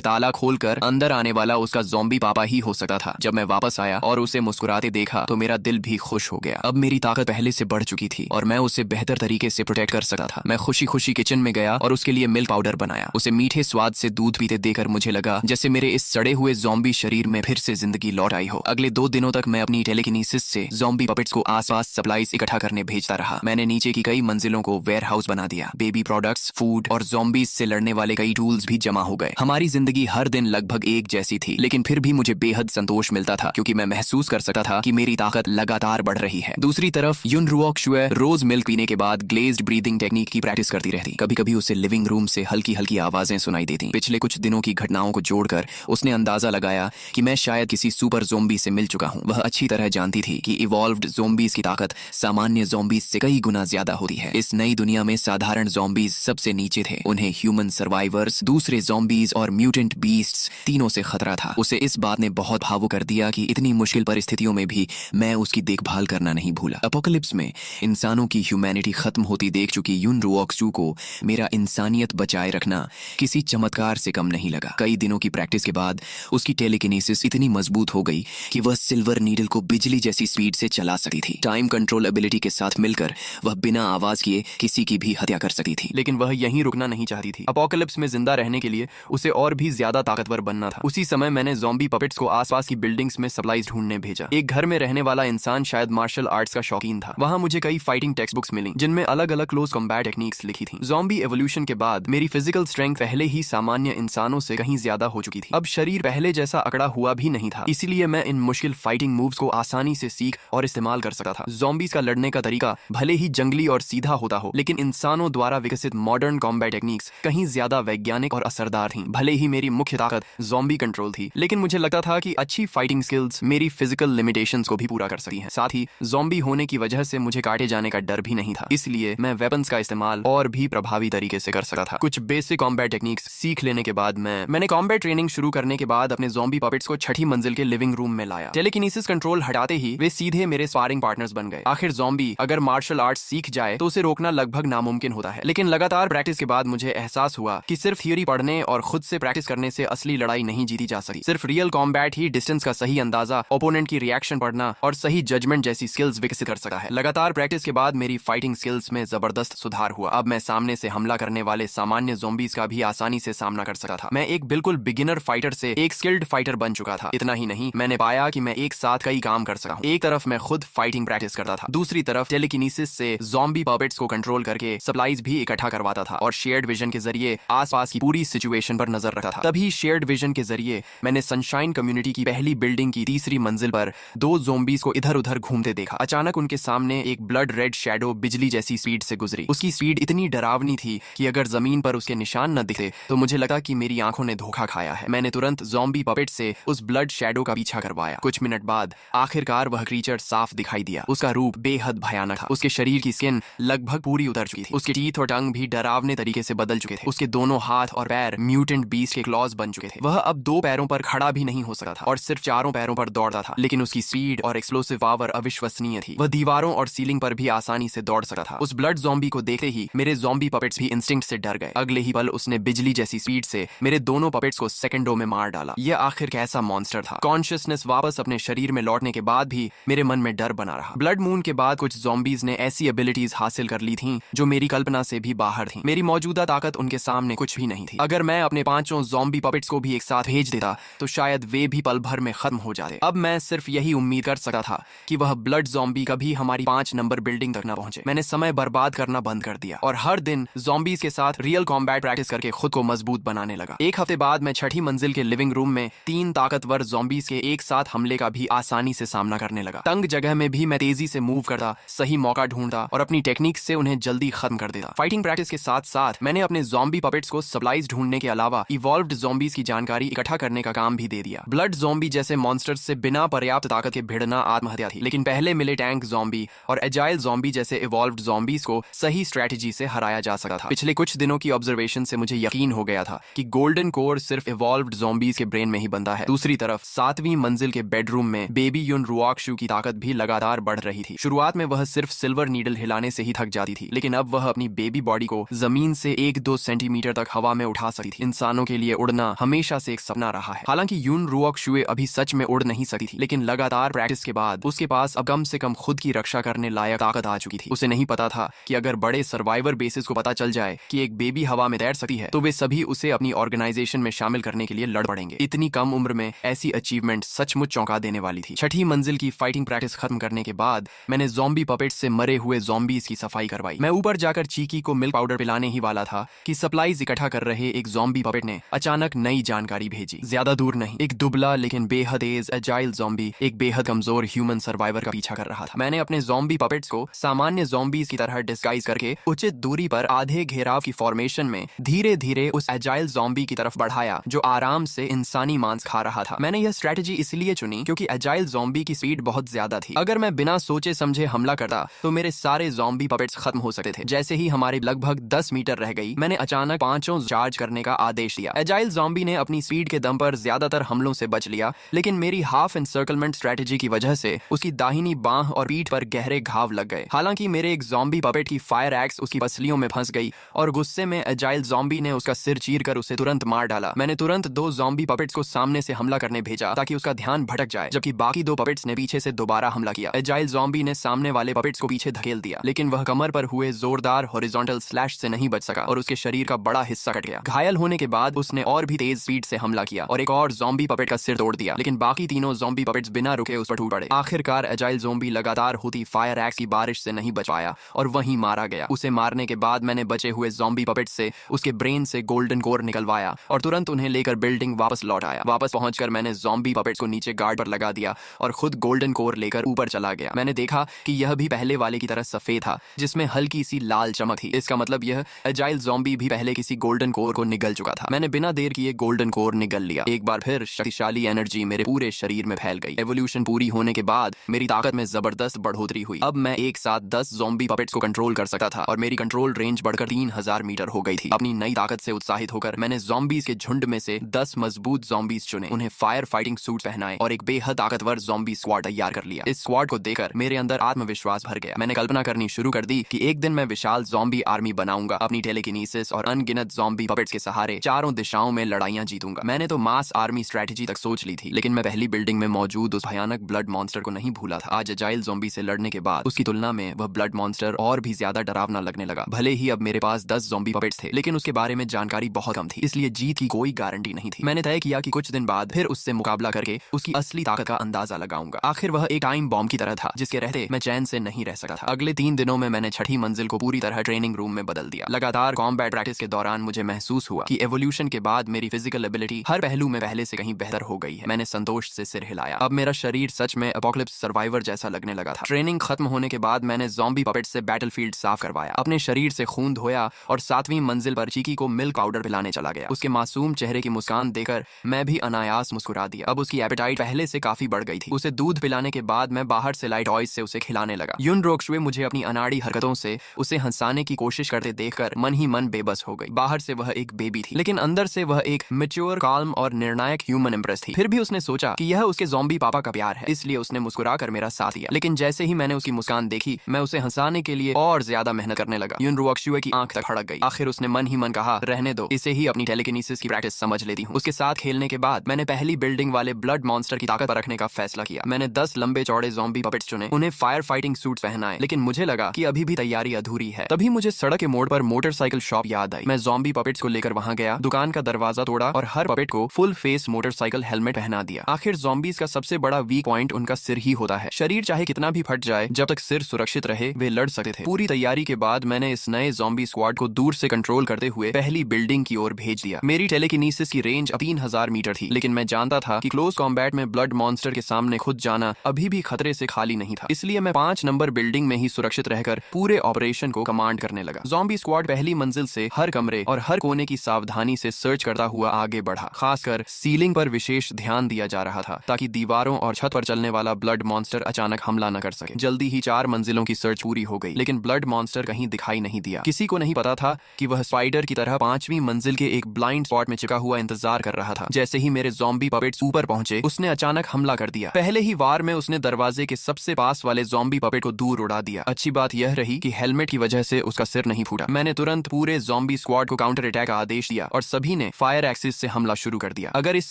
ताला खोलकर अंदर आने वाला उसका ज़ॉम्बी पापा ही हो सकता था। जब मैं वापस आया और उसे मुस्कुराते देखा तो मेरा दिल भी खुश हो गया। अब मेरी ताकत पहले से बढ़ चुकी थी और मैं उसे बेहतर तरीके से प्रोटेक्ट कर सकता था। मैं खुशी खुशी किचन में गया और उसके लिए मिल्क पाउडर बनाया। उसे मीठे स्वाद से दूध पीते देखकर मुझे लगा जैसे मेरे इस सड़े हुए ज़ॉम्बी शरीर में फिर से जिंदगी लौट आई हो। अगले 2 दिनों तक मैं अपनी टेलीकिनेसिस से ज़ॉम्बी पपेट्स को आसपास सप्लाईज इकट्ठा करने भेजता रहा। मैंने नीचे की कई मंजिलों को वेयर हाउस बना दिया। बेबी प्रोडक्ट्स, फूड और ज़ॉम्बीज से लड़ने वाले कई टूल्स भी जमा हो गए। हमारी जिंदगी हर दिन लगभग एक जैसी थी, लेकिन फिर भी मुझे बेहद संतोष मिलता था क्योंकि मैं महसूस कर सकता था कि मेरी ताकत लगातार बढ़ रही है। दूसरी तरफ युन रुओकशुए रोज मिल्क पीने के बाद ग्लेज्ड ब्रीदिंग टेक्निक की प्रैक्टिस करती रहती। कभी कभी उसे लिविंग रूम से हल्की हल्की आवाजें सुनाई देती। पिछले कुछ दिनों की घटनाओं को जोड़कर उसने अंदाजा लगाया कि मैं शायद किसी सुपर ज़ॉम्बी से मिल चुका हूं। वह अच्छी तरह जानती थी कि इवॉल्व्ड ज़ॉम्बीज की ताकत सामान्य ज़ॉम्बीज से कई गुना ज्यादा होती है। इस नई दुनिया में साधारण ज़ॉम्बीज सबसे नीचे थे। उन्हें ह्यूमन सर्वाइवर्स, दूसरे ज़ॉम्बीज और म्यूटेंट बीस्ट्स तीनों से खतरा था। उसे इस बात ने बहुत भावुक कर दिया कि इतनी मुश्किल परिस्थितियों में भी मैं उसकी देखभाल करना नहीं भूला। अपोकलिप्स में इंसानों की ह्यूमैनिटी खत्म होती देख चुकी युन रुओकशु को मेरा इंसानियत बचाए रखना किसी चमत्कार से कम नहीं लगा। कई दिनों की प्रैक्टिस के बाद उसकी टेलीकिनेसिस इतनी मजबूत हो गई कि वह सिल्वर नीडल को बिजली जैसी स्पीड से चला सकती थी। टाइम कंट्रोल एबिलिटी के साथ मिलकर वह बिना आवाज किए किसी की भी हत्या कर सकती थी। लेकिन वह यहीं रुकना नहीं चाहती थी। अपोकलिप्स में जिंदा रहने के लिए उसे और भी ज्यादा ताकतवर बनना था। उसी समय मैंने ज़ॉम्बी पपेट्स को आसपास की बिल्डिंग्स में सप्लाईज ढूंढने भेजा। एक घर में रहने वाला इंसान शायद मार्शल आर्ट्स का शौकीन था। वहां मुझे कई फाइटिंग टेक्स्ट बुक्स मिली जिनमें अलग अलग क्लोज कॉम्बैट टेक्निक्स लिखी थी। ज़ॉम्बी एवोल्यूशन के बाद मेरी फिजिकल स्ट्रेंथ पहले ही सामान्य इंसानों से कहीं ज्यादा हो चुकी थी। अब शरीर पहले जैसा अकड़ा हुआ भी नहीं था, इसीलिए मैं इन मुश्किल फाइटिंग मूव्स को आसानी से सीख और इस्तेमाल कर सकता था। ज़ॉम्बीज का लड़ने का तरीका भले ही जंगली और सीधा होता हो, लेकिन इंसानों द्वारा विकसित मॉडर्न कॉम्बैट टेक्निक्स कहीं ज्यादा वैज्ञानिक और असरदार थी। भले ही मेरी मुख्य ताकत ज़ॉम्बी कंट्रोल थी, लेकिन मुझे लगता था कि अच्छी फाइटिंग स्किल्स मेरी फिजिकल लिमिटेशंस को भी पूरा कर सकती हैं। साथ ही ज़ॉम्बी होने की वजह से मुझे काटे जाने का डर भी नहीं था, इसलिए मैं वेपन्स का इस्तेमाल और भी प्रभावी तरीके से कर सकता था। कुछ बेसिक कॉम्बैट टेक्निक्स सीख लेने के बाद मैंने कॉम्बैट ट्रेनिंग शुरू करने के बाद अपने ज़ॉम्बी पपेट्स को 6ठी मंजिल के लिविंग रूम में लाया। टेलीकिनेसिस कंट्रोल हटाते ही वे सीधे मेरे स्पारिंग पार्टनर्स बन गए। आखिर ज़ॉम्बी अगर मार्शल आर्ट्स सीख जाए तो उसे रोकना लगभग नामुमकिन होता है, लेकिन लगातार प्रैक्टिस के बाद मुझे एहसास हुआ कि सिर्फ थियोरी पढ़ने और खुद से प्रैक्टिस करने से असली लड़ाई नहीं जीती जा सकती। सिर्फ रियल कॉम्बैट ही डिस्टेंस का सही अंदाजा, ओपोनेंट की रिएक्शन पढ़ना और सही जजमेंट जैसी स्किल्स विकसित कर सकता है। लगातार प्रैक्टिस के बाद मेरी फाइटिंग स्किल्स में जबरदस्त सुधार हुआ। अब मैं सामने से हमला करने वाले सामान्य ज़ॉम्बीज का भी आसानी से सामना कर सकता था। मैं एक बिल्कुल बिगिनर फाइटर से एक स्किल्ड फाइटर बन चुका था। इतना ही नहीं, मैंने पाया कि मैं एक साथ कई काम कर सका हूं। एक तरफ मैं खुद फाइटिंग प्रैक्टिस करता था, दूसरी तरफ टेलीकिनेसिस से ज़ॉम्बी पपेट्स को कंट्रोल करके सप्लाईज भी इकट्ठा करवाता था और शेयर्ड विजन के जरिए आसपास की पूरी सिचुएशन पर नजर रखता था। तभी शेयर्ड विजन के जरिए मैंने सनशाइन कम्युनिटी की पहली बिल्डिंग की 3री मंजिल पर 2 ज़ॉम्बीज को इधर उधर घूमते देखा। अचानक उनके सामने एक ब्लड रेड शैडो बिजली जैसी स्पीड से गुजरी। उसकी स्पीड इतनी डरावनी थी कि अगर जमीन पर उसके निशान न दिखे तो मुझे लगा कि मेरी आंखों ने धोखा खाया है। मैंने तुरंत ज़ॉम्बी पपेट से उस ब्लड शैडो का पीछा करवाया। कुछ मिनट बाद आखिरकार वह क्रीचर साफ दिखाई दिया। उसका रूप बेहद भयानक था। उसके शरीर की स्किन लगभग पूरी उतर चुकी थी। उसके टीथ और टंग भी डरावने तरीके से बदल चुके थे। उसके दोनों हाथ और पैर म्यूटेंट बीस्ट के क्लॉज बन चुके थे। वह अब 2 पैरों पर खड़ा भी नहीं हो सकता था और सिर्फ 4 पैरों पर दौड़ता था, लेकिन उसकी स्पीड और एक्सप्लोसिव पावर अविश्वसनीय थी। वह दीवारों और सीलिंग पर भी आसानी से दौड़ सकता था। उस ब्लड ज़ॉम्बी को देखते ही मेरे ज़ॉम्बी पपेट्स भी इंस्टिंक्ट से डर गए। अगले ही पल उसने बिजली जैसी स्पीड से मेरे दोनों पपेट्स को सेकंडों में मार डाला। यह आखिर कैसा मॉन्स्टर था। कॉन्शियसनेस वापस अपने शरीर में लौटने के बाद भी मेरे मन में डर बना रहा। ब्लड मून के बाद कुछ ज़ॉम्बीज ने ऐसी एबिलिटीज हासिल कर ली थीं जो मेरी कल्पना से भी बाहर थीं। मेरी मौजूदा ताकत उनके सामने कुछ भी नहीं थी। अगर मैं अपने 5 ज़ॉम्बी पपेट्स को भी एक साथ भेज देता तो शायद वे भी पल भर में खत्म हो जाते। अब मैं सिर्फ यही उम्मीद कर सकता था कि वह ब्लड ज़ॉम्बी कभी हमारी 5 नंबर बिल्डिंग तक न पहुंचे। मैंने समय बर्बाद करना बंद कर दिया और हर दिन ज़ॉम्बीज के साथ रियल कॉम्बैट प्रैक्टिस करके खुद को मजबूत बनाने लगा। एक हफ्ते बाद मैं 6ठी मंजिल के लिविंग रूम में 3 ताकतवर ज़ॉम्बीज के एक साथ हमले का भी आसानी से सामना करने लगा। तंग जगह में भी मैं तेजी से मूव करता, सही मौका ढूंढता और अपनी टेक्निक से उन्हें जल्दी खत्म कर देता। फाइटिंग प्रैक्टिस के साथ साथ मैंने अपने ज़ॉम्बी पपेट्स को सप्लाईज ढूंढने के अलावा इवॉल्व्ड ज़ॉम्बीज की जानकारी इकट्ठा करने का काम भी दे दिया। ब्लड ज़ॉम्बी जैसे मॉन्स्टर्स से बिना पर्याप्त ताकत के भिड़ना आत्महत्या थी, लेकिन पहले मिले टैंक ज़ॉम्बी और एजाइल ज़ॉम्बी जैसे इवॉल्व्ड ज़ॉम्बीज को सही स्ट्रेटजी से हराया जा सकता था। पिछले कुछ दिनों की ऑब्जर्वेशन से मुझे यकीन हो गया था कि गोल्डन कोर सिर्फ इवॉल्व्ड ज़ॉम्बीज के ब्रेन में ही बनता है। दूसरी तरफ 7वीं मंजिल के बेडरूम में बेबी युन रुओकशु की ताकत भी लगातार बढ़ रही थी। शुरुआत में वह सिर्फ सिल्वर नीडल हिलाने से ही थक जाती थी, लेकिन अब वह अपनी बेबी बॉडी को जमीन से 1-2 सेंटीमीटर तक हवा में उठा सकती थी। इंसानों के लिए उड़ना हमेशा से एक सपना रहा है। हालांकि यून रुओक शुए अभी सच में उड़ नहीं सकती थी, लेकिन लगातार प्रैक्टिस के बाद उसके पास अब कम से कम खुद की रक्षा करने लायक ताकत आ चुकी थी। उसे नहीं पता था कि अगर बड़े सर्वाइवर बेसिस को पता चल जाए कि एक बेबी हवा में तैर सकती है तो वे सभी उसे अपनी ऑर्गेनाइजेशन में शामिल करने के लिए लड़ पड़ेंगे। इतनी कम उम्र में ऐसी अचीवमेंट सचमुच चौंका देने वाली थी। छठी मंजिल की फाइटिंग प्रैक्टिस खत्म करने के बाद मैंने ज़ॉम्बी पपेट्स से मरे हुए ज़ॉम्बीज की सफाई करवाई। मैं ऊपर जाकर चीकी को मिल्क पाउडर पिलाने ही वाला था कि सप्लाईज इकट्ठा कर रहे एक ज़ॉम्बी पपेट ने अचानक नई जानकारी भेजी। ज्यादा दूर नहीं, एक दुबला लेकिन बेहद तेज एजाइल ज़ॉम्बी एक बेहद कमजोर ह्यूमन सर्वाइवर का पीछा कर रहा था। मैंने अपने ज़ॉम्बी पपेट्स को सामान्य ज़ॉम्बीज की तरह डिस्गाइज करके उचित दूरी पर आधे घेराव की फॉर्मेशन में धीरे धीरे उस एजाइल ज़ॉम्बी की तरफ बढ़ाया जो आराम से इंसानी मांस खा रहा था। मैंने यह स्ट्रेटेजी इसलिए चुनी क्योंकि एजाइल ज़ॉम्बी की स्पीड बहुत ज्यादा थी। अगर मैं बिना सोचे समझे हमला करता तो मेरे सारे ज़ॉम्बी पपेट्स खत्म हो सकते थे। जैसे ही हमारी लगभग 10 मीटर रह गई, मैंने अचानक पांचों चार्ज करने का आदेश दिया। एजाइल ज़ॉम्बी ने अपनी स्पीड के दम पर ज्यादातर हमलों से बच लिया, लेकिन मेरी हाफ एनसर्कलमेंट स्ट्रेटेजी की वजह से उसकी दाहिनी बांह और पीठ पर गहरे घाव लग गए। हालांकि मेरे एक ज़ॉम्बी पपेट की फायर एक्स उसकी पसलियों में फंस गई और गुस्से में एजाइल ज़ॉम्बी ने उसका सिर चीरकर उसे तुरंत मार डाला। मैंने तुरंत 2 ज़ॉम्बी पपेट्स को सामने से हमला करने भेजा ताकि उसका ध्यान भटक जाए, जबकि बाकी 2 पपेट्स ने पीछे से दोबारा हमला किया। एजाइल ज़ॉम्बी ने सामने वाले पपेट्स को पीछे धकेल दिया, लेकिन वह कमर पर हुए जोरदार हॉरिजॉन्टल स्लैश से नहीं बच सका और उसके शरीर का बड़ा हिस्सा कट गया। घायल होने के बाद उसने और भी तेज स्पीड से हमला किया और एक और ज़ॉम्बी पपेट का सिर तोड़ दिया, लेकिन बाकी तीनों ज़ॉम्बी पपेट्स बिना रुके उस पर टूट पड़े। आखिरकार एजाइल ज़ॉम्बी लगातार होती फायर एक्स की बारिश से नहीं बच पाया और वहीं मारा गया। उसे मारने के बाद मैंने बचे हुए ज़ॉम्बी पपेट्स से उसके ब्रेन से गोल्डन कोर निकलवाया और तुरंत उन्हें लेकर बिल्डिंग वापस लौट आया। वापस पहुंचकर मैंने ज़ॉम्बी पपेट्स को नीचे गार्ड पर लगा दिया और खुद गोल्डन कोर लेकर ऊपर चला गया। मैंने देखा कि यह भी पहले वाले की तरह सफेद था जिसमें हल्की सी लाल चमक थी। इसका मतलब यह एजाइल ज़ॉम्बी भी पहले किसी गोल्डन कोर को निगल चुका था। मैंने बिना देर किए गोल्डन कोर निगल लिया। एक बार फिर शक्तिशाली एनर्जी मेरे पूरे शरीर में फैल गई। एवोल्यूशन पूरी होने के बाद मेरी ताकत में जबरदस्त बढ़ोतरी हुई। अब मैं एक साथ 10 ज़ॉम्बी पपेट्स को कंट्रोल कर सकता था और मेरी कंट्रोल रेंज बढ़कर 3000 मीटर हो गई थी। अपनी नई ताकत से उत्साहित होकर मैंने ज़ॉम्बीज के झुंड में से 10 मजबूत ज़ॉम्बीज चुने, उन्हें फायर फाइटिंग सूट पहनाए और एक बेहद ताकतवर ज़ॉम्बी स्क्वाड तैयार कर लिया। इस स्क्वाड को देखकर मेरे अंदर आत्मविश्वास भर गया। मैंने कल्पना करनी शुरू कर दी कि एक दिन मैं विशाल ज़ॉम्बी आर्मी बनाऊंगा, अपनी टेलीकिनेसिस और अनगिनत ज़ॉम्बी पपेट्स के सहारे चारों दिशाओं में लड़ाइयां जीतूंगा। मैंने तो मास आर्मी स्ट्रेटेजी तक सोच ली थी, लेकिन मैं पहली बिल्डिंग में मौजूद उस भयानक ब्लड मॉन्स्टर को नहीं भूला था। आज एजाइल ज़ॉम्बी से लड़ने के बाद उसकी तुलना में वह ब्लड मॉन्स्टर और भी ज्यादा डरावना लगने लगा। भले ही अब मेरे पास 10 ज़ॉम्बी पपेट्स थे, लेकिन उसके बारे में जानकारी बहुत कम थी, इसलिए जीत की कोई गारंटी नहीं थी। मैंने तय किया कि कुछ दिन बाद फिर उससे मुकाबला करके उसकी असली ताकत का अंदाजा लगाऊंगा। आखिर वह एक टाइम बॉम्ब की तरह था जिसके रहते मैं चैन से नहीं रह सकता था। अगले 3 दिनों में मैंने छठी मंजिल को पूरी तरह ट्रेनिंग रूम में बदल दिया। लगातार कॉम्बैट प्रैक्टिस के दौरान मुझे महसूस हुआ कि एवोल्यूशन के बाद मेरी फिजिकल एबिलिटी हर पहलू में पहले से कहीं बेहतर हो गई है। मैंने संतोष से सिर हिलाया। अब मेरा शरीर सच में एपोकलिप्स सर्वाइवर जैसा लगने लगा था। ट्रेनिंग खत्म होने के बाद मैंने ज़ॉम्बी पपेट्स से बैटलफील्ड साफ करवाया, अपने शरीर से खून धोया और 7वीं मंजिल पर चीकी को मिल्क पाउडर पिलाने चला गया। उसके मासूम चेहरे की मुस्कान देकर मैं भी अनायास मुस्कुरा दिया। अब उसकी एपेटाइट पहले से काफी बढ़ गई थी। उसे दूध पिलाने के बाद मैं बाहर से लाइट टॉयज से उसे खिलाने लगा। यून रोकशुए मुझे अपनी अनाड़ी हरकतों से उसे हंसाने की कोशिश करते देखकर मन ही मन बेबस हो गई। बाहर से वह एक बेबी थी, लेकिन अंदर से वह एक मैच्योर, काल्म और निर्णायक ह्यूमन एम्प्रेस थी। फिर भी उसने सोचा कि यह उसके ज़ॉम्बी पापा का प्यार है, इसलिए उसने मुस्कुराकर मेरा साथ दिया। लेकिन जैसे ही मैंने उसकी मुस्कान देखी, मैं उसे हंसाने के लिए और ज्यादा मेहनत करने लगा। यून रोकशुए की आंख तक फड़क गई। आखिर उसने मन ही मन कहा, रहने दो, इसे ही अपनी टेलीकिनेसिस की प्रैक्टिस समझ लेती हूँ। उसके साथ खेलने के बाद मैंने पहली बिल्डिंग वाले ब्लड मॉन्स्टर की ताकत पर रखने का फैसला किया। मैंने 10 लंबे चौड़े ज़ॉम्बी पपेट्स चुने, उन्हें फायर फाइटिंग सूट्स पहनाए, लेकिन मुझे लगा कि अभी भी तैयारी अधूरी है। तभी मुझे सड़क के मोड़ पर मोटरसाइकिल शॉप याद आई। मैं ज़ॉम्बी पपेट्स को लेकर वहां गया, दुकान का दरवाजा तोड़ा और हर पपेट को फुल फेस मोटरसाइकिल हेलमेट पहना दिया। आखिर ज़ॉम्बीज का सबसे बड़ा वीक पॉइंट उनका सिर ही होता है। शरीर चाहे कितना भी फट जाए, जब तक सिर सुरक्षित रहे वे लड़ सकते थे। पूरी तैयारी के बाद मैंने इस नए ज़ॉम्बी स्क्वाड को दूर से कंट्रोल करते हुए पहली बिल्डिंग की ओर भेज दिया। मेरी टेलीकिनेसिस की रेंज अब 3000 मीटर थी, लेकिन मैं जानता था कि क्लोज कॉम्बैट में ब्लड मॉन्स्टर के सामने खुद जाना अभी भी खतरे से खाली नहीं था। इसलिए मैं 5 नंबर बिल्डिंग में ही सुरक्षित रहकर पूरे ऑपरेशन को कमांड करने लगा। ज़ॉम्बी स्क्वाड पहली मंजिल से हर कमरे और हर कोने की सावधानी से सर्च करता हुआ आगे बढ़ा। खासकर सीलिंग पर विशेष ध्यान दिया जा रहा था ताकि दीवारों और छत पर चलने वाला ब्लड मॉन्स्टर अचानक हमला न कर सके। जल्दी ही 4 मंजिलों की सर्च पूरी हो गई, लेकिन ब्लड मॉन्स्टर कहीं दिखाई नहीं दिया। किसी को नहीं पता था कि वह स्पाइडर की तरह 5वीं मंजिल के एक ब्लाइंड स्पॉट में चिपका हुआ इंतजार कर रहा था। जैसे ही मेरे ज़ॉम्बी पपेट्स ऊपर पहुंचे, उसने अचानक हमला कर दिया। पहले ही वार में उसने दरवाजे के सबसे पास वाले ज़ॉम्बी पपेट को दूर उड़ा दिया। अच्छी बात यह रही कि हेलमेट की वजह से उसका सिर नहीं फूटा। मैंने तुरंत पूरे ज़ॉम्बी स्क्वाड को काउंटर अटैक का आदेश दिया और सभी ने फायर एक्सिस से हमला शुरू कर दिया। अगर इस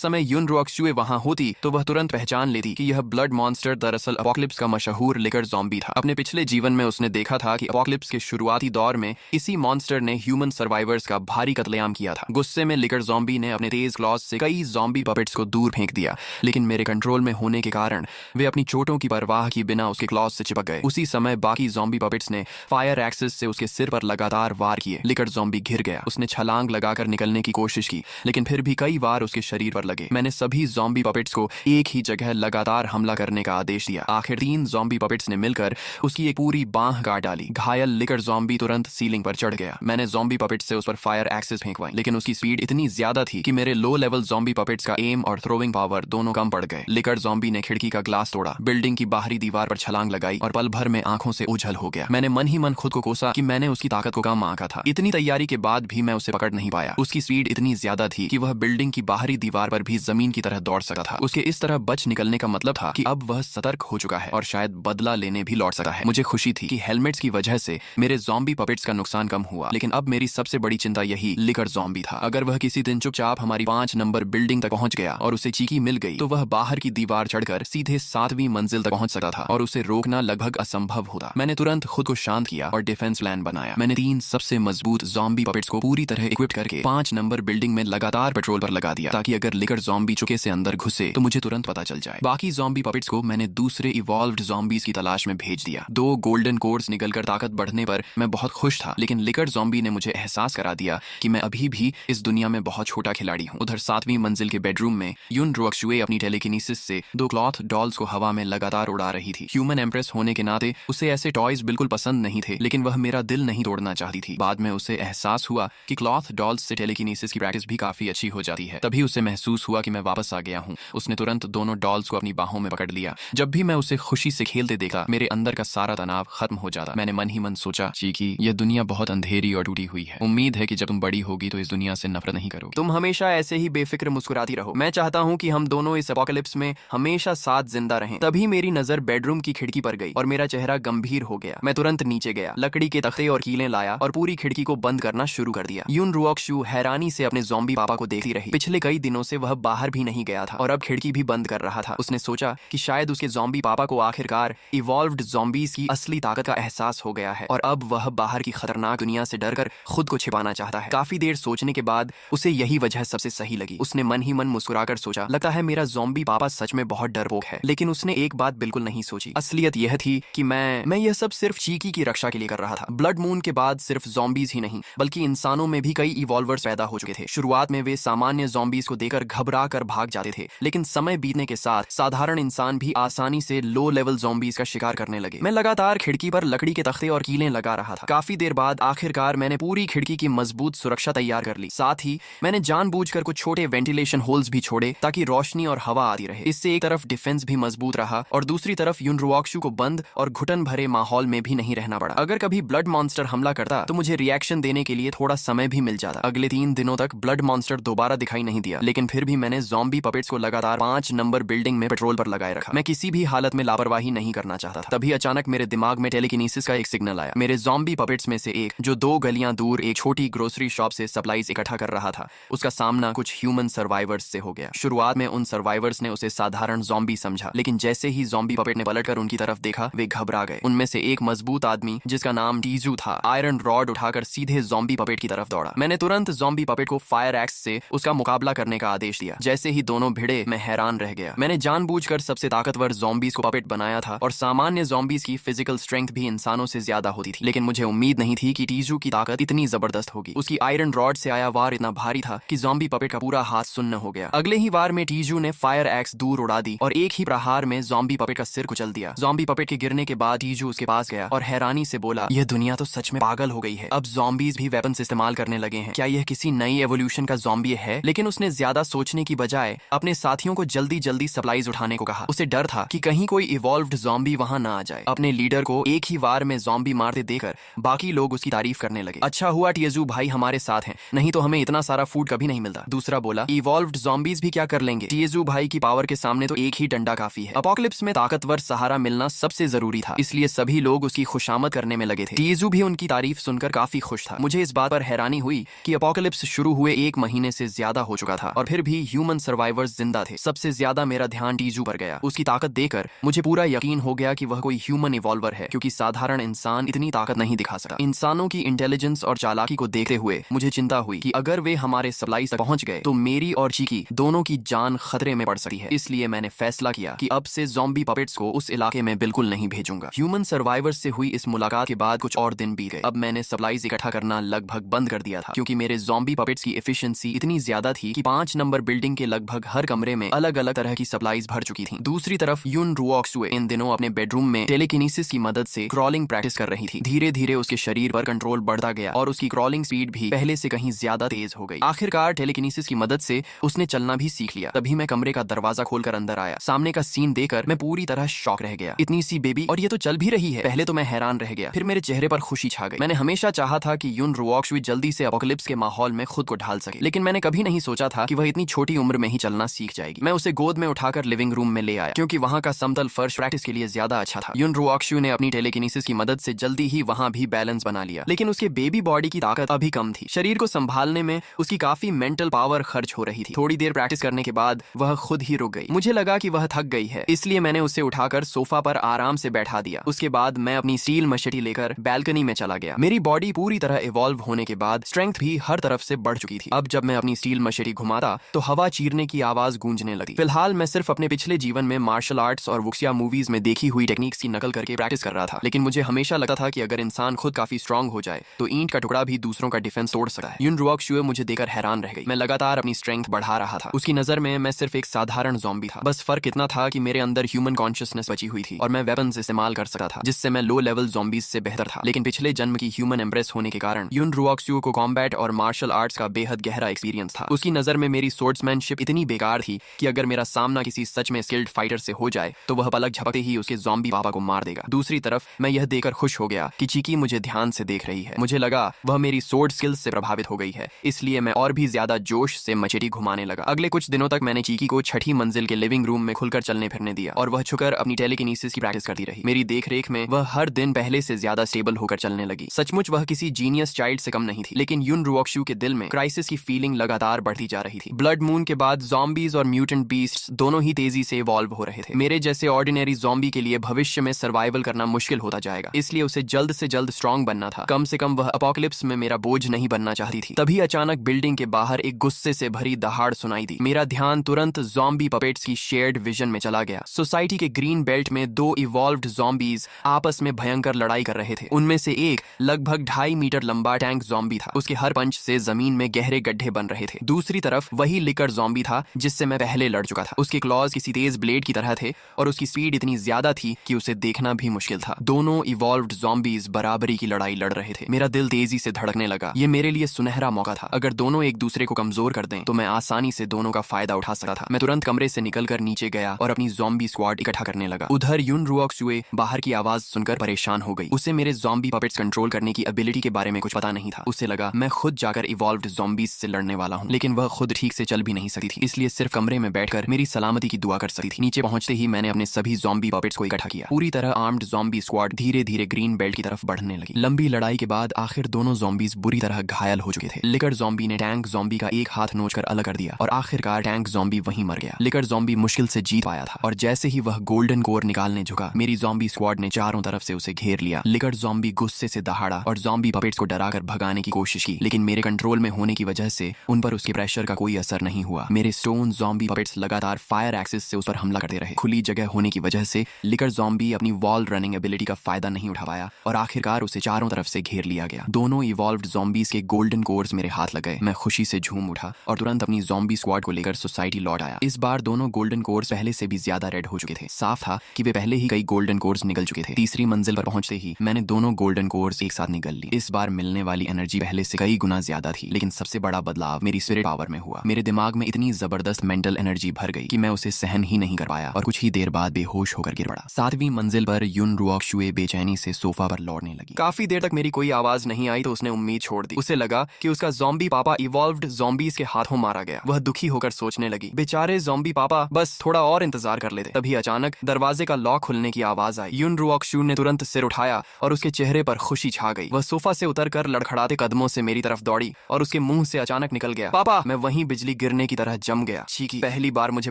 समय युन रुओक्सुए वहां होती तो वह तुरंत पहचान लेती कि यह ब्लड मॉन्स्टर दरअसल अपोकलिप्स का मशहूर लिकर ज़ॉम्बी था। अपने पिछले जीवन में उसने देखा था कि अपोकलिप्स के शुरुआती दौर में इसी मॉन्स्टर ने ह्यूमन सर्वाइवर्स का भारी कत्लेआम किया था। गुस्से में लिकर ज़ॉम्बी ने अपने तेज क्लॉज से कई ज़ॉम्बी पपेट्स को दूर फेंक दिया, लेकिन मेरे कंट्रोल में होने के कारण वे अपनी चोटों की परवाह किए बिना उसके क्लॉज से चिपक गए। उसी समय बाकी ज़ॉम्बी पपेट्स ने फायर एक्सिस से उसके सिर पर लगातार वार किए। लिकर ज़ॉम्बी घिर गया। उसने छलांग लगाकर निकलने की कोशिश की, लेकिन फिर भी कई वार उसके शरीर पर लगे। मैंने सभी ज़ॉम्बी पपेट्स को एक ही जगह लगातार हमला करने का आदेश दिया। आखिर 3 ज़ॉम्बी पपेट्स ने मिलकर उसकी एक पूरी बांह काट डाली। घायल लिकर ज़ॉम्बी तुरंत सीलिंग पर चढ़ गया। मैंने ज़ॉम्बी पपेट्स से उस पर फायर एक्सिस फेंकवाई, लेकिन उसकी स्पीड इतनी ज्यादा थी कि मेरे लो लेवल ज़ॉम्बी पपेट्स का एम और थ्रोइंग पावर दोनों कम पड़ गए। लिकर ज़ॉम्बी ने खिड़की का ग्लास तोड़ा, बिल्डिंग की बाहरी दीवार पर छलांग लगाई और पल भर में आंखों से ओझल हो गया। मैंने मन ही मन खुद को कोसा कि मैंने उसकी ताकत को कम आंका था। इतनी तैयारी के बाद भी मैं उसे पकड़ नहीं पाया। उसकी स्पीड इतनी ज्यादा थी कि वह बिल्डिंग की बाहरी दीवार पर भी जमीन की तरह दौड़ सकता था। उसके इस तरह बच निकलने का मतलब था कि अब वह सतर्क हो चुका है और शायद बदला लेने भी लौट सकता है। मुझे खुशी थी कि हेलमेट्स की वजह से मेरे ज़ॉम्बी पपेट्स का नुकसान कम हुआ, लेकिन अब मेरी सबसे बड़ी चिंता यही लिकर ज़ॉम्बी था। अगर वह किसी दिन चुपचाप हमारी 5 नंबर बिल्डिंग तक पहुंच गया और उसे चीकी मिल गई तो वह बाहर की दीवार चढ़कर सीधे 7वीं मंजिल तक पहुंच सकता था और उसे रोकना लगभग असंभव होता। मैंने तुरंत खुद को शांत किया और डिफेंस प्लान बनाया। मैंने 3 सबसे मजबूत ज़ॉम्बी पपेट्स को पूरी तरह इक्विप करके 5 नंबर बिल्डिंग में लगातार पेट्रोल पर लगा दिया, ताकि अगर लिकर ज़ॉम्बी चुके से अंदर घुसे तो मुझे तुरंत पता चल जाए। बाकी ज़ॉम्बी पपेट्स को मैंने दूसरे इवॉल्व्ड ज़ॉम्बीज की तलाश में भेज दिया। 2 गोल्डन कोर्स निकलकर ताकत बढ़ने पर मैं बहुत खुश था, लेकिन लिकर ज़ॉम्बी ने मुझे एहसास करा दिया कि मैं अभी भी इस दुनिया में बहुत छोटा खिलाड़ी हूँ। उधर 7वीं मंजिल के बेडरूम में युन रुओक्सुए अपनी टेलीकिनेसिस से 2 क्लॉथ डॉल्स को हवा में लगातार उड़ा रही थी। ह्यूमन एम्प्रेस होने के नाते उसे ऐसे टॉयज बिल्कुल पसंद नहीं थे, लेकिन वह मेरा दिल नहीं तोड़ना चाहती थी। बाद में उसे एहसास हुआ कि क्लॉथ डॉल्स से टेलीकिनेसिस की प्रैक्टिस भी काफी अच्छी हो जाती है। तभी उसे महसूस हुआ कि मैं वापस आ गया हूँ। उसने तुरंत दोनों डॉल्स को अपनी बाहों में पकड़ लिया। जब भी मैं उसे खुशी से खेलते देखा, मेरे अंदर का सारा तनाव खत्म हो जाता। मैंने मन ही मन सोचा, चीकी, यह दुनिया बहुत अंधेरी और टूटी हुई है। उम्मीद है कि जब तुम बड़ी होगी तो इस दुनिया से नफरत नहीं करोगी। तुम हमेशा ऐसे ही बेफिक्र मुस्कुराती रहो। मैं चाहता हूँ कि हम दोनों इस एपोकलिप्स में हमेशा साथ जिंदा रहें। तभी मेरी नजर बेडरूम की खिड़की पर गई और मेरा चेहरा गंभीर हो गया। मैं तुरंत नीचे गया, लकड़ी के तख्ते और कीलें लाया और पूरी खिड़की को बंद करना शुरू कर दिया। युन रुओक्सु हैरानी से अपने ज़ॉम्बी पापा को देखती रही। पिछले कई दिनों से वह बाहर भी नहीं गया था और अब खिड़की भी बंद कर रहा था। उसने सोचा कि शायद उसके ज़ॉम्बी पापा को आखिरकार इवॉल्व्ड ज़ॉम्बीज की असली ताकत का एहसास हो गया है और अब वह बाहर की खतरनाक दुनिया से डरकर खुद को छिपाना चाहता है। काफी देर सोचने के बाद उसे यही वजह सबसे सही लगी। उसने मन ही मन मुस्कुराकर सोचा, लगता है मेरा ज़ॉम्बी पापा सच में बहुत डरपोक है। लेकिन उसने एक बात बिल्कुल नहीं सोची। असलियत यह थी कि मैं यह सब सिर्फ चीकी की रक्षा के लिए कर रहा था। ब्लड मून के बाद सिर्फ ज़ॉम्बीज ही नहीं बल्कि इंसानों में भी कई इवॉल्वर्स पैदा हो चुके थे। शुरुआत में वे सामान्य ज़ॉम्बीज को देखकर घबरा कर भाग जाते थे, लेकिन समय बीतने के साथ साधारण इंसान भी आसानी से लो लेवल ज़ॉम्बीज का शिकार करने लगे। मैं लगातार खिड़की पर लकड़ी के तख्ते और कीलें लगा रहा था। काफी देर बाद आखिरकार मैंने पूरी खिड़की की मजबूत सुरक्षा तैयार कर ली। साथ ही मैंने जानबूझकर कुछ छोटे वेंटिलेशन होल्स भी छोड़े ताकि रोशनी और हवा आती रहे। इससे एक तरफ डिफेंस भी मजबूत रहा और दूसरी तरफ युन रुओक्सु को बंद और घुटन भरे माहौल में भी नहीं रहना पड़ा। अगर कभी ब्लड मॉन्स्टर हमला करता तो मुझे रिएक्शन देने के लिए थोड़ा समय भी मिल जाता। अगले 3 दिनों तक ब्लड मॉन्स्टर दोबारा दिखाई नहीं दिया, लेकिन फिर भी मैंने ज़ॉम्बी पपेट्स को लगातार 5 नंबर बिल्डिंग में पेट्रोल पर लगाए रखा। मैं किसी भी हालत में लापरवाही नहीं करना चाहता था। तभी अचानक मेरे दिमाग में टेलीकिनेसिस का एक सिग्नल आया। मेरे ज़ॉम्बी पपेट्स में से एक, जो 2 गलियां दूर एक छोटी ग्रोसरी शॉप से सप्लाईज इकट्ठा कर रहा था, उसका सामना कुछ ह्यूमन सर्वाइवर्स से हो गया। शुरुआत में उन सर्वाइवर्स ने उसे साधारण ज़ॉम्बी समझा, लेकिन जैसे ही ज़ॉम्बी पपेट ने पलटकर उनकी तरफ देखा, वे घबरा गए। उनमें से एक मजबूत आदमी, जिसका नाम टीजू था, आयरन रॉड उठाकर सीधे ज़ॉम्बी पपेट की तरफ दौड़ा। मैंने तुरंत ज़ॉम्बी पपेट को फायर एक्स से उसका मुकाबला करने का आदेश दिया। जैसे ही दोनों भिड़े, मैं हैरान रह गया। मैंने जानबूझकर सबसे ताकतवर ज़ॉम्बीज को पपेट बनाया था और सामान्य ज़ॉम्बीज की फिजिकल स्ट्रेंथ भी इंसानों से ज्यादा होती थी, लेकिन मुझे उम्मीद नहीं थी कि टीजू की ताकत इतनी जबरदस्त होगी। उसकी आयरन रॉड से आया वार इतना भारी था कि ज़ॉम्बी पपेट का पूरा हाथ सुन्न हो गया। अगले ही वार में टीजू ने फायर एक्स दूर उड़ा दी और एक ही प्रहार में ज़ॉम्बी पपेट का सिर कुचल दिया। ज़ॉम्बी पपेट के गिरने के बाद टीजू उसके पास गया और हैरानी से बोला, यह दुनिया तो सच में पागल हो गई है। अब ज़ॉम्बीज भी वेपन्स इस्तेमाल करने लगे हैं। क्या यह किसी नई एवोल्यूशन का ज़ॉम्बी है? लेकिन उसने ज्यादा सोचने की बजाय अपने साथियों को जल्दी जल्दी सप्लाईज उठाने को कहा। उसे डर था कि कहीं कोई इवॉल्व्ड ज़ॉम्बी वहां ना आ जाए। अपने लीडर को एक ही वार में ज़ॉम्बी मारते देखकर बाकी लोग उसकी तारीफ करने लगे। अच्छा हुआ टीजू भाई हमारे साथ हैं, नहीं तो हमें इतना सारा फूड कभी नहीं मिलता। दूसरा बोला, इवॉल्व्ड ज़ॉम्बीज भी क्या कर लेंगे? टीजू भाई की पावर के सामने तो एक ही डंडा काफी है। एपोकलिप्स में ताकतवर सहारा मिलना सबसे जरूरी था, इसलिए सभी लोग उसकी खुशामद करने में लगे थे। टीजू टीजू भी उनकी तारीफ सुनकर काफी खुश था। मुझे इस बात पर हैरानी हुई कि अपोकलिप्स शुरू हुए 1 महीने से ज्यादा हो चुका था और फिर भी ह्यूमन सर्वाइवर्स जिंदा थे। सबसे ज्यादा मेरा ध्यान टीजू पर गया। उसकी ताकत देखकर मुझे पूरा यकीन हो गया कि वह कोई ह्यूमन इवॉल्वर है, क्योंकि साधारण इंसान इतनी ताकत नहीं दिखा सकता। इंसानों की इंटेलिजेंस और चालाकी को देखते हुए मुझे चिंता हुई कि अगर वे हमारे सप्लाई तक पहुंच गए तो मेरी और चीकी दोनों की जान खतरे में पड़ सकती है। इसलिए मैंने फैसला किया कि अब से ज़ॉम्बी पपेट्स को उस इलाके में बिल्कुल नहीं भेजूंगा। ह्यूमन सर्वाइवर्स से हुई इस मुलाकात के बाद कुछ और दिन बीत गए। अब मैंने सप्लाईज इकट्ठा करना लगभग बंद कर दिया था, क्योंकि मेरे ज़ॉम्बी पपेट्स की एफिशिएंसी इतनी ज्यादा थी कि 5 नंबर बिल्डिंग के लगभग हर कमरे में अलग अलग तरह की सप्लाईज भर चुकी थी। दूसरी तरफ युन रुओक्सुए इन दिनों अपने बेडरूम में टेलीकिनेसिस की मदद से क्रॉलिंग प्रैक्टिस कर रही थी। धीरे धीरे उसके शरीर पर कंट्रोल बढ़ता गया और उसकी क्रॉलिंग स्पीड भी पहले से कहीं ज्यादा तेज हो गई। आखिरकार टेलीकिनेसिस की मदद से उसने चलना भी सीख लिया। तभी मैं कमरे का दरवाजा खोलकर अंदर आया। सामने का सीन देखकर मैं पूरी तरह शॉक रह गया। इतनी सी बेबी और ये तो चल भी रही है। पहले तो मैं हैरान रह गया, फिर मेरे चेहरे पर खुशी छा गई। मैंने हमेशा चाहा था कि युन रुओक्सुए जल्दी से अपोकलिप्स के माहौल में खुद को ढाल सके, लेकिन मैंने कभी नहीं सोचा था कि वह इतनी छोटी उम्र में ही चलना सीख जाएगी। मैं उसे गोद में उठाकर लिविंग रूम में ले आया, क्योंकि वहां का समतल फर्श प्रैक्टिस के लिए ज्यादा अच्छा था। युन रुओक्सुए ने अपनी टेलीकिनेसिस की मदद से जल्दी ही वहां भी बैलेंस बना लिया, लेकिन उसके बेबी बॉडी की ताकत अभी कम थी। शरीर को संभालने में उसकी काफी मेंटल पावर खर्च हो रही थी। थोड़ी देर प्रैक्टिस करने के बाद वह खुद ही रुक गई। मुझे लगा कि वह थक गई है, इसलिए मैंने उसे उठाकर सोफा पर आराम से बैठा दिया। उसके बाद मैं अपनी स्टील मशटी लेकर बैल्कनी में चला गया। मेरी बॉडी पूरी तरह इवॉल्व होने के बाद स्ट्रेंथ भी हर तरफ से बढ़ चुकी थी। अब जब मैं अपनी स्टील मशटी घुमाता तो हवा चीरने की आवाज गूंजने लगी। फिलहाल मैं सिर्फ अपने पिछले जीवन में मार्शल आर्ट्स और वुक्सिया मूवीज में देखी हुई टेक्निक्स की नकल करके प्रैक्टिस कर रहा था, लेकिन मुझे हमेशा लगता था कि अगर इंसान खुद काफी स्ट्रांग हो जाए तो ईंट का टुकड़ा भी दूसरों का डिफेंस तोड़ सकता है। युन रुओक्सुए मुझे देखकर हैरान रह गई। मैं लगातार अपनी स्ट्रेंथ बढ़ा रहा था। उसकी नजर में मैं सिर्फ एक साधारण ज़ॉम्बी था। बस फर्क इतना था कि मेरे अंदर ह्यूमन कॉन्शियसनेस बची हुई थी और मैं वेपन्स इस्तेमाल कर सकता था, जिससे मैं लो लेवल ज़ॉम्बीज से बेहतर था। लेकिन पिछले जन्म की ह्यूमन एम्प्रेस होने के कारण युन रुओक्सुए को कॉम्बैट और मार्शल आर्ट्स का बेहद गहरा एक्सपीरियंस था। उसकी नजर में मेरी स्वॉर्ड्समैनशिप इतनी बेकार थी कि अगर मेरा सामना किसी सच में स्किल्ड फाइटर से हो जाए तो वह पलक झपकते ही उसके ज़ॉम्बी पापा को मार देगा। दूसरी तरफ मैं यह देखकर खुश हो गया कि चीकी मुझे ध्यान से देख रही है। मुझे लगा वह मेरी स्वॉर्ड स्किल्स से प्रभावित हो गई है, इसलिए मैं और भी ज्यादा जोश से मचेटी घुमाने लगा। अगले कुछ दिनों तक मैंने चीकी को 6ठी मंजिल के लिविंग रूम में खुलकर चलने फिरने दिया और वह छुकर अपनी टेलीकिनेसिस की प्रैक्टिस करती रही। मेरी देखरेख में वह हर दिन पहले से ज्यादा स्टेबल होकर चलने लगी। सचमुच वह किसी जीनियस चाइल्ड से कम नहीं थी, लेकिन युन रुओक्सुए के दिल में क्राइसिस की फीलिंग लगातार बढ़ती जा रही थी। ब्लड मून के बाद ज़ॉम्बीज और म्यूटेंट बीस्ट्स दोनों ही तेजी से इवॉल्व हो रहे थे। मेरे जैसे ऑर्डिनरी ज़ॉम्बी के लिए भविष्य में सर्वाइवल करना मुश्किल होता जाएगा, इसलिए उसे जल्द से जल्द स्ट्रांग बनना था। कम से कम वह अपोकलिप्स में मेरा बोझ नहीं बनना चाहती थी। तभी अचानक बिल्डिंग के बाहर एक गुस्से से भरी दहाड़ सुनाई दी। मेरा ध्यान तुरंत ज़ॉम्बी पपेट्स की शेयर्ड विजन में चला गया। सोसाइटी के ग्रीन बेल्ट में 2 इवॉल्व्ड ज़ॉम्बीज आपस में भयंकर लड़ाई कर रहे थे। उनमें से एक लगभग 2.5 मीटर लंबा टैंक ज़ॉम्बी था। उसके हर पंच से जमीन में गहरे गड्ढे बन रहे थे। दूसरी तरफ वही लिकर ज़ॉम्बी था जिससे मैं पहले लड़ चुका था। उसके क्लॉज किसी तेज ब्लेड की तरह थे और उसकी स्पीड इतनी ज्यादा थी कि उसे देखना भी मुश्किल था। दोनों इवॉल्व्ड ज़ॉम्बीज बराबरी की लड़ाई लड़ रहे थे। मेरा दिल तेजी से धड़कने लगा। ये मेरे लिए सुनहरा मौका था। अगर दोनों एक दूसरे को कमजोर कर दें तो मैं आसानी से दोनों का फायदा उठा सकता था। मैं तुरंत कमरे से निकलकर नीचे गया और अपनी ज़ॉम्बी स्क्वाड इकट्ठा करने लगा। उधर युन रुओक्सुए बाहर की आवाज सुनकर परेशान हो गई। उसे मेरे ज़ॉम्बी पपेट्स कंट्रोल करने की एबिलिटी के बारे में कुछ पता नहीं था। उसे लगा मैं खुद जाकर इवॉल्व्ड ज़ॉम्बीज से लड़ने वाला हूँ, लेकिन वह खुद ठीक से चल भी नहीं सकती थी, इसलिए सिर्फ कमरे में बैठकर मेरी सलामती की दुआ कर सकती थी। नीचे पहुंचते ही मैंने अपने सभी ज़ॉम्बी पपेट्स को इकट्ठा किया। पूरी तरह आर्म्ड ज़ॉम्बी स्क्वाड धीरे धीरे ग्रीन बेल्ट की तरफ बढ़ने लगी। लंबी लड़ाई के बाद आखिर दोनों ज़ॉम्बीज बुरी तरह घायल हो चुके थे। लिकर ज़ॉम्बी ने टैंक ज़ॉम्बी का एक हाथ नोचकर अलग कर दिया और आखिरकार टैंक ज़ॉम्बी वहीं मर गया। लिकर ज़ॉम्बी मुश्किल से जीत पाया था और जैसे ही वह गोल्डन कोर निकालने झुका, मेरी ज़ॉम्बी स्क्वाड ने चारों तरफ से उसे घेर लिया। लिकर ज़ॉम्बी गुस्से से दहाड़ा और ज़ॉम्बी पपेट्स को डराकर भगाने की कोशिश की, लेकिन मेरे कंट्रोल में होने की वजह से उन पर उसके प्रेशर का कोई असर नहीं हुआ। मेरे स्टोन ज़ॉम्बी पपेट्स लगातार फायर एक्सिस से उस पर हमला करते रहे। खुली जगह होने की वजह से लिकर ज़ॉम्बी अपनी वॉल रनिंग एबिलिटी का फायदा नहीं उठा पाया और आखिरकार उसे चारों तरफ से घेर लिया गया। दोनों इवॉल्व्ड ज़ॉम्बीज के गोल्डन कोर्स मेरे हाथ लग गए। मैं खुशी से झूम उठा और तुरंत अपनी ज़ॉम्बी स्क्वाड को लेकर सोसाइटी लौट आया। इस बार दोनों गोल्डन कोर्स पहले से भी ज्यादा रेड हो चुके थे। साफ था कि वे पहले ही कई गोल्डन कोर्स निकल चुके थे। तीसरी मंजिल पर पहुंचते ही मैंने दोनों गोल्डन कोर्स एक साथ निकल ली। इस बार मिलने वाली एनर्जी पहले से कई गुना ज्यादा थी, लेकिन सबसे बड़ा बदलाव मेरी स्पिरिट पावर में हुआ। मेरे दिमाग में इतनी जबरदस्त मेंटल एनर्जी भर गई कि मैं उसे सहन ही नहीं कर पाया और कुछ ही देर बाद बेहोश होकर गिर पड़ा। 7वीं मंजिल पर युन रुओक्सुए बेचैनी से सोफा पर लौटने लगी। काफी देर तक मेरी कोई आवाज नहीं आई तो उसने उम्मीद छोड़ दी। उसे लगा कि उसका ज़ॉम्बी पापा इवॉल्व्ड ज़ॉम्बीज के हाथों मारा गया। वह दुखी होकर सोचने लगी, बेचारे ज़ॉम्बी पापा, बस थोड़ा और इंतजार कर लेते। तभी अचानक दरवाजे का लॉक खुलने की आवाज आई। युन रुओक्सुए ने तुरंत सिर उठाया और उसके चेहरे चेहरे पर खुशी छा गई। वह सोफा से उतरकर लड़खड़ाते कदमों से मेरी तरफ दौड़ी और उसके मुंह से अचानक निकल गया, पापा। मैं वहीं बिजली गिरने की तरह जम गया। चीकी पहली बार मुझे